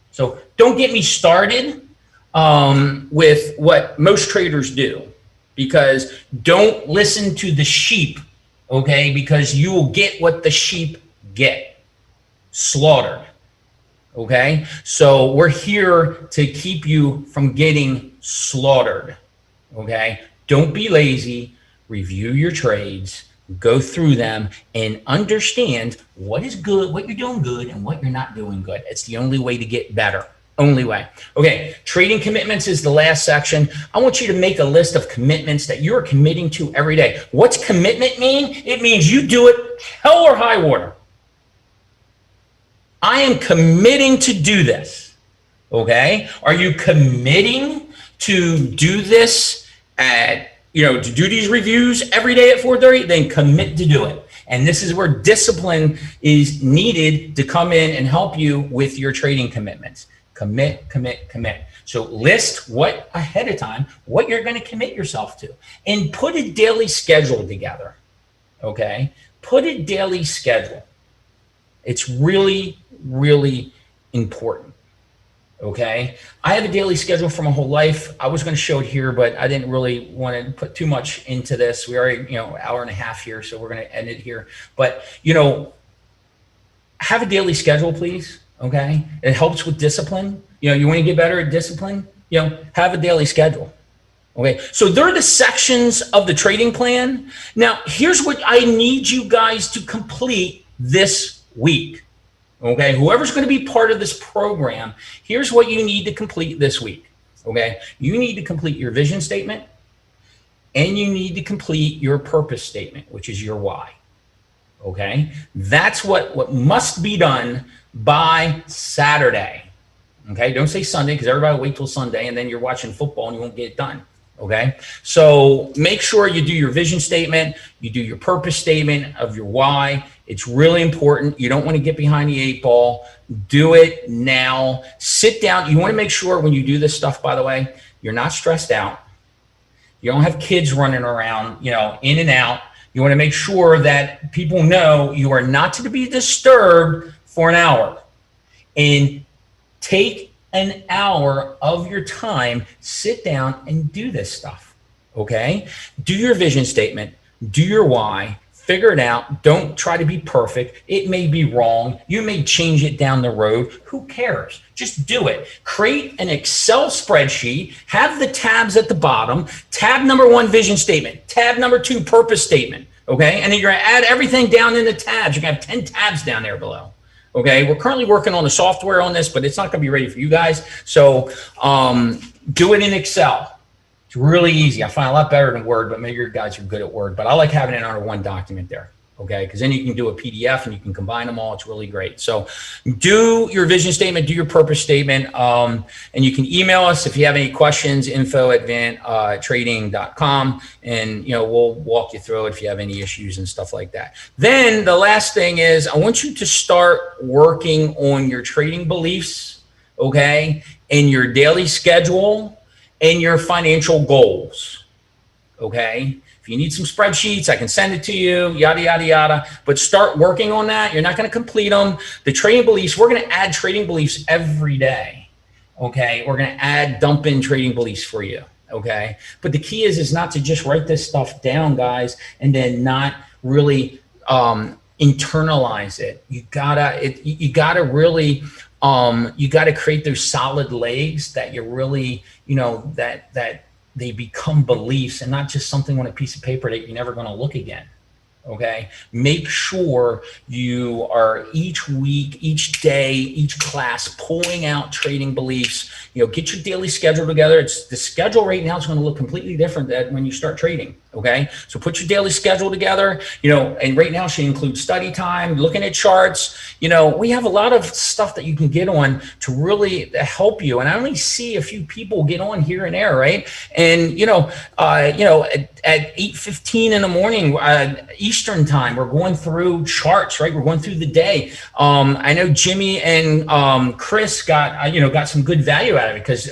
So don't get me started with what most traders do. Because don't listen to the sheep, okay? Because you will get what the sheep get, slaughtered, okay? So we're here to keep you from getting slaughtered, okay? Don't be lazy, review your trades, go through them, and understand what is good, what you're doing good, and what you're not doing good. It's the only way to get better. Only way. Okay, trading commitments is the last section. I want you to make a list of commitments that you're committing to every day. What's commitment mean? It means you do it hell or high water. I am committing to do this. Okay? Are you committing to do this to do these reviews every day at 4:30? Then commit to do it. And this is where discipline is needed to come in and help you with your trading commitments. Commit, commit, commit. So list what ahead of time, what you're going to commit yourself to, and put a daily schedule together. Okay? Put a daily schedule. It's really, really important. Okay? I have a daily schedule for my whole life. I was going to show it here, but I didn't really want to put too much into this. We already, hour and a half here, so we're going to end it here. But, have a daily schedule, please. Okay. It helps with discipline. You want to get better at discipline, have a daily schedule. Okay. So they're the sections of the trading plan. Now, here's what I need you guys to complete this week. Okay. Whoever's going to be part of this program, here's what you need to complete this week. Okay. You need to complete your vision statement and you need to complete your purpose statement, which is your why. Okay. That's what must be done by Saturday. Okay, don't say Sunday because everybody will wait till Sunday and then you're watching football and you won't get it done. Okay, so make sure you do your vision statement, you do your purpose statement of your why. It's really important. You don't want to get behind the 8 ball. Do it now. Sit down. You want to make sure when you do this stuff, by the way, you're not stressed out. You don't have kids running around, in and out. You want to make sure that people know you are not to be disturbed for an hour, and take an hour of your time, sit down and do this stuff. Okay. Do your vision statement, do your why, figure it out. Don't try to be perfect. It may be wrong. You may change it down the road. Who cares? Just do it. Create an Excel spreadsheet, have the tabs at the bottom, tab number 1, vision statement, tab number 2, purpose statement. Okay. And then you're going to add everything down in the tabs. You're going to have 10 tabs down there below. Okay, we're currently working on the software on this, but it's not going to be ready for you guys. So do it in Excel. It's really easy. I find it a lot better than Word, but maybe your guys are good at Word. But I like having it under one document there. Okay, because then you can do a PDF and you can combine them all. It's really great. So do your vision statement, do your purpose statement, and you can email us if you have any questions, info@vanttrading.com, and we'll walk you through it if you have any issues and stuff like that. Then the last thing is I want you to start working on your trading beliefs, okay, and your daily schedule and your financial goals, okay? If you need some spreadsheets, I can send it to you, yada, yada, yada. But start working on that. You're not going to complete them. The trading beliefs, we're going to add trading beliefs every day. Okay. We're going to dump in trading beliefs for you. Okay. But the key is not to just write this stuff down, guys, and then not really internalize it. You gotta really, you gotta create those solid legs that you really, that they become beliefs and not just something on a piece of paper that you're never going to look again. Okay. Make sure you are each week, each day, each class pulling out trading beliefs. Get your daily schedule together. The schedule right now is going to look completely different than when you start trading. Okay. So put your daily schedule together, and right now should include study time, looking at charts. We have a lot of stuff that you can get on to really help you. And I only see a few people get on here and there. Right. And, at 8:15 in the morning, Eastern time, we're going through charts, right? We're going through the day. I know Jimmy and Chris got some good value out of it because,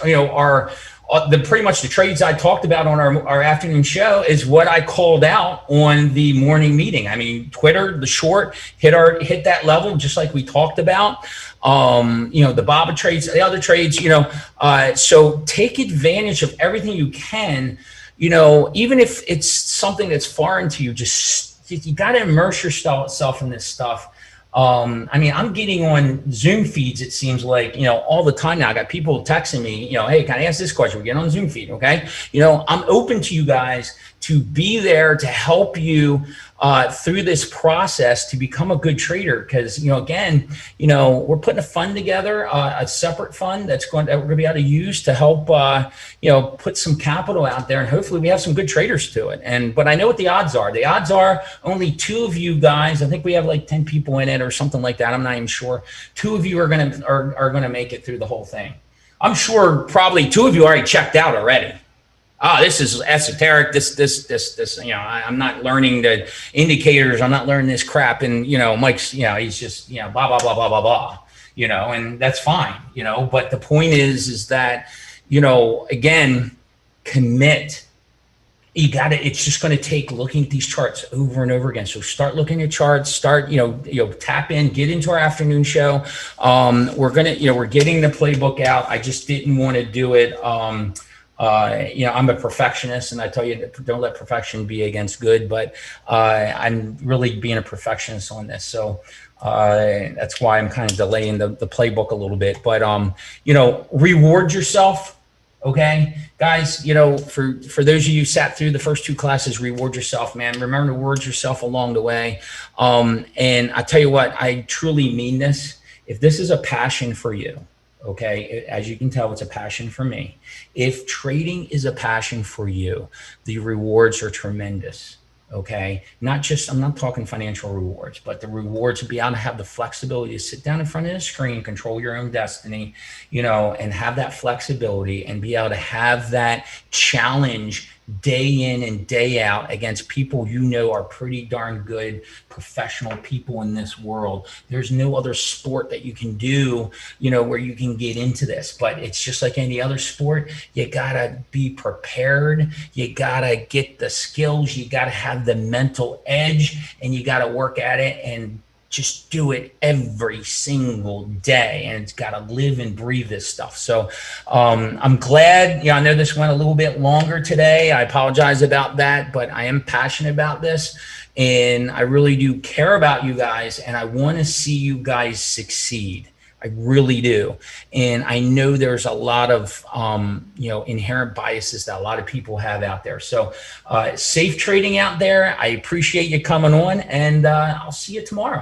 pretty much the trades I talked about on our afternoon show is what I called out on the morning meeting. I mean, Twitter, the short hit that level, just like we talked about. The BABA trades, the other trades, so take advantage of everything you can, even if it's something that's foreign to you, you got to immerse yourself in this stuff. I'm getting on Zoom feeds, it seems like, all the time now. I got people texting me, hey, can I ask this question? We get on Zoom feed, okay? I'm open to you guys to be there to help you through this process to become a good trader. Because, again, we're putting a fund together, a separate fund that we're going to be able to use to help, put some capital out there, and hopefully we have some good traders to it. But I know what the odds are. The odds are only 2 of you guys. I think we have like 10 people in it or something like that. I'm not even sure. 2 of you are gonna make it through the whole thing. I'm sure probably 2 of you already checked out already. Oh, this is esoteric. This, I'm not learning the indicators. I'm not learning this crap. And, Mike's, he's just, blah, blah, blah, blah, blah, blah, and that's fine, but the point is that, again, commit. It's just going to take looking at these charts over and over again. So start looking at charts, start, tap in, get into our afternoon show. We're getting the playbook out. I just didn't want to do it. I'm a perfectionist, and I tell you, don't let perfection be against good, but I'm really being a perfectionist on this. So that's why I'm kind of delaying the playbook a little bit, but, reward yourself. Okay, guys, for those of you who sat through the first 2 classes, reward yourself, man. Remember to reward yourself along the way. And I tell you what, I truly mean this. If this is a passion for you, okay, as you can tell, it's a passion for me. If trading is a passion for you, the rewards are tremendous. Okay, I'm not talking financial rewards, but the rewards to be able to have the flexibility to sit down in front of the screen, control your own destiny, and have that flexibility and be able to have that challenge day in and day out against people are pretty darn good professional people in this world. There's no other sport that you can do, where you can get into this, but it's just like any other sport. You gotta be prepared. You gotta get the skills. You gotta have the mental edge, and you gotta work at it and just do it every single day, and it's got to live and breathe this stuff. So I'm glad, I know this went a little bit longer today. I apologize about that, but I am passionate about this, and I really do care about you guys, and I want to see you guys succeed. I really do. And I know there's a lot of, inherent biases that a lot of people have out there. So safe trading out there. I appreciate you coming on, and I'll see you tomorrow.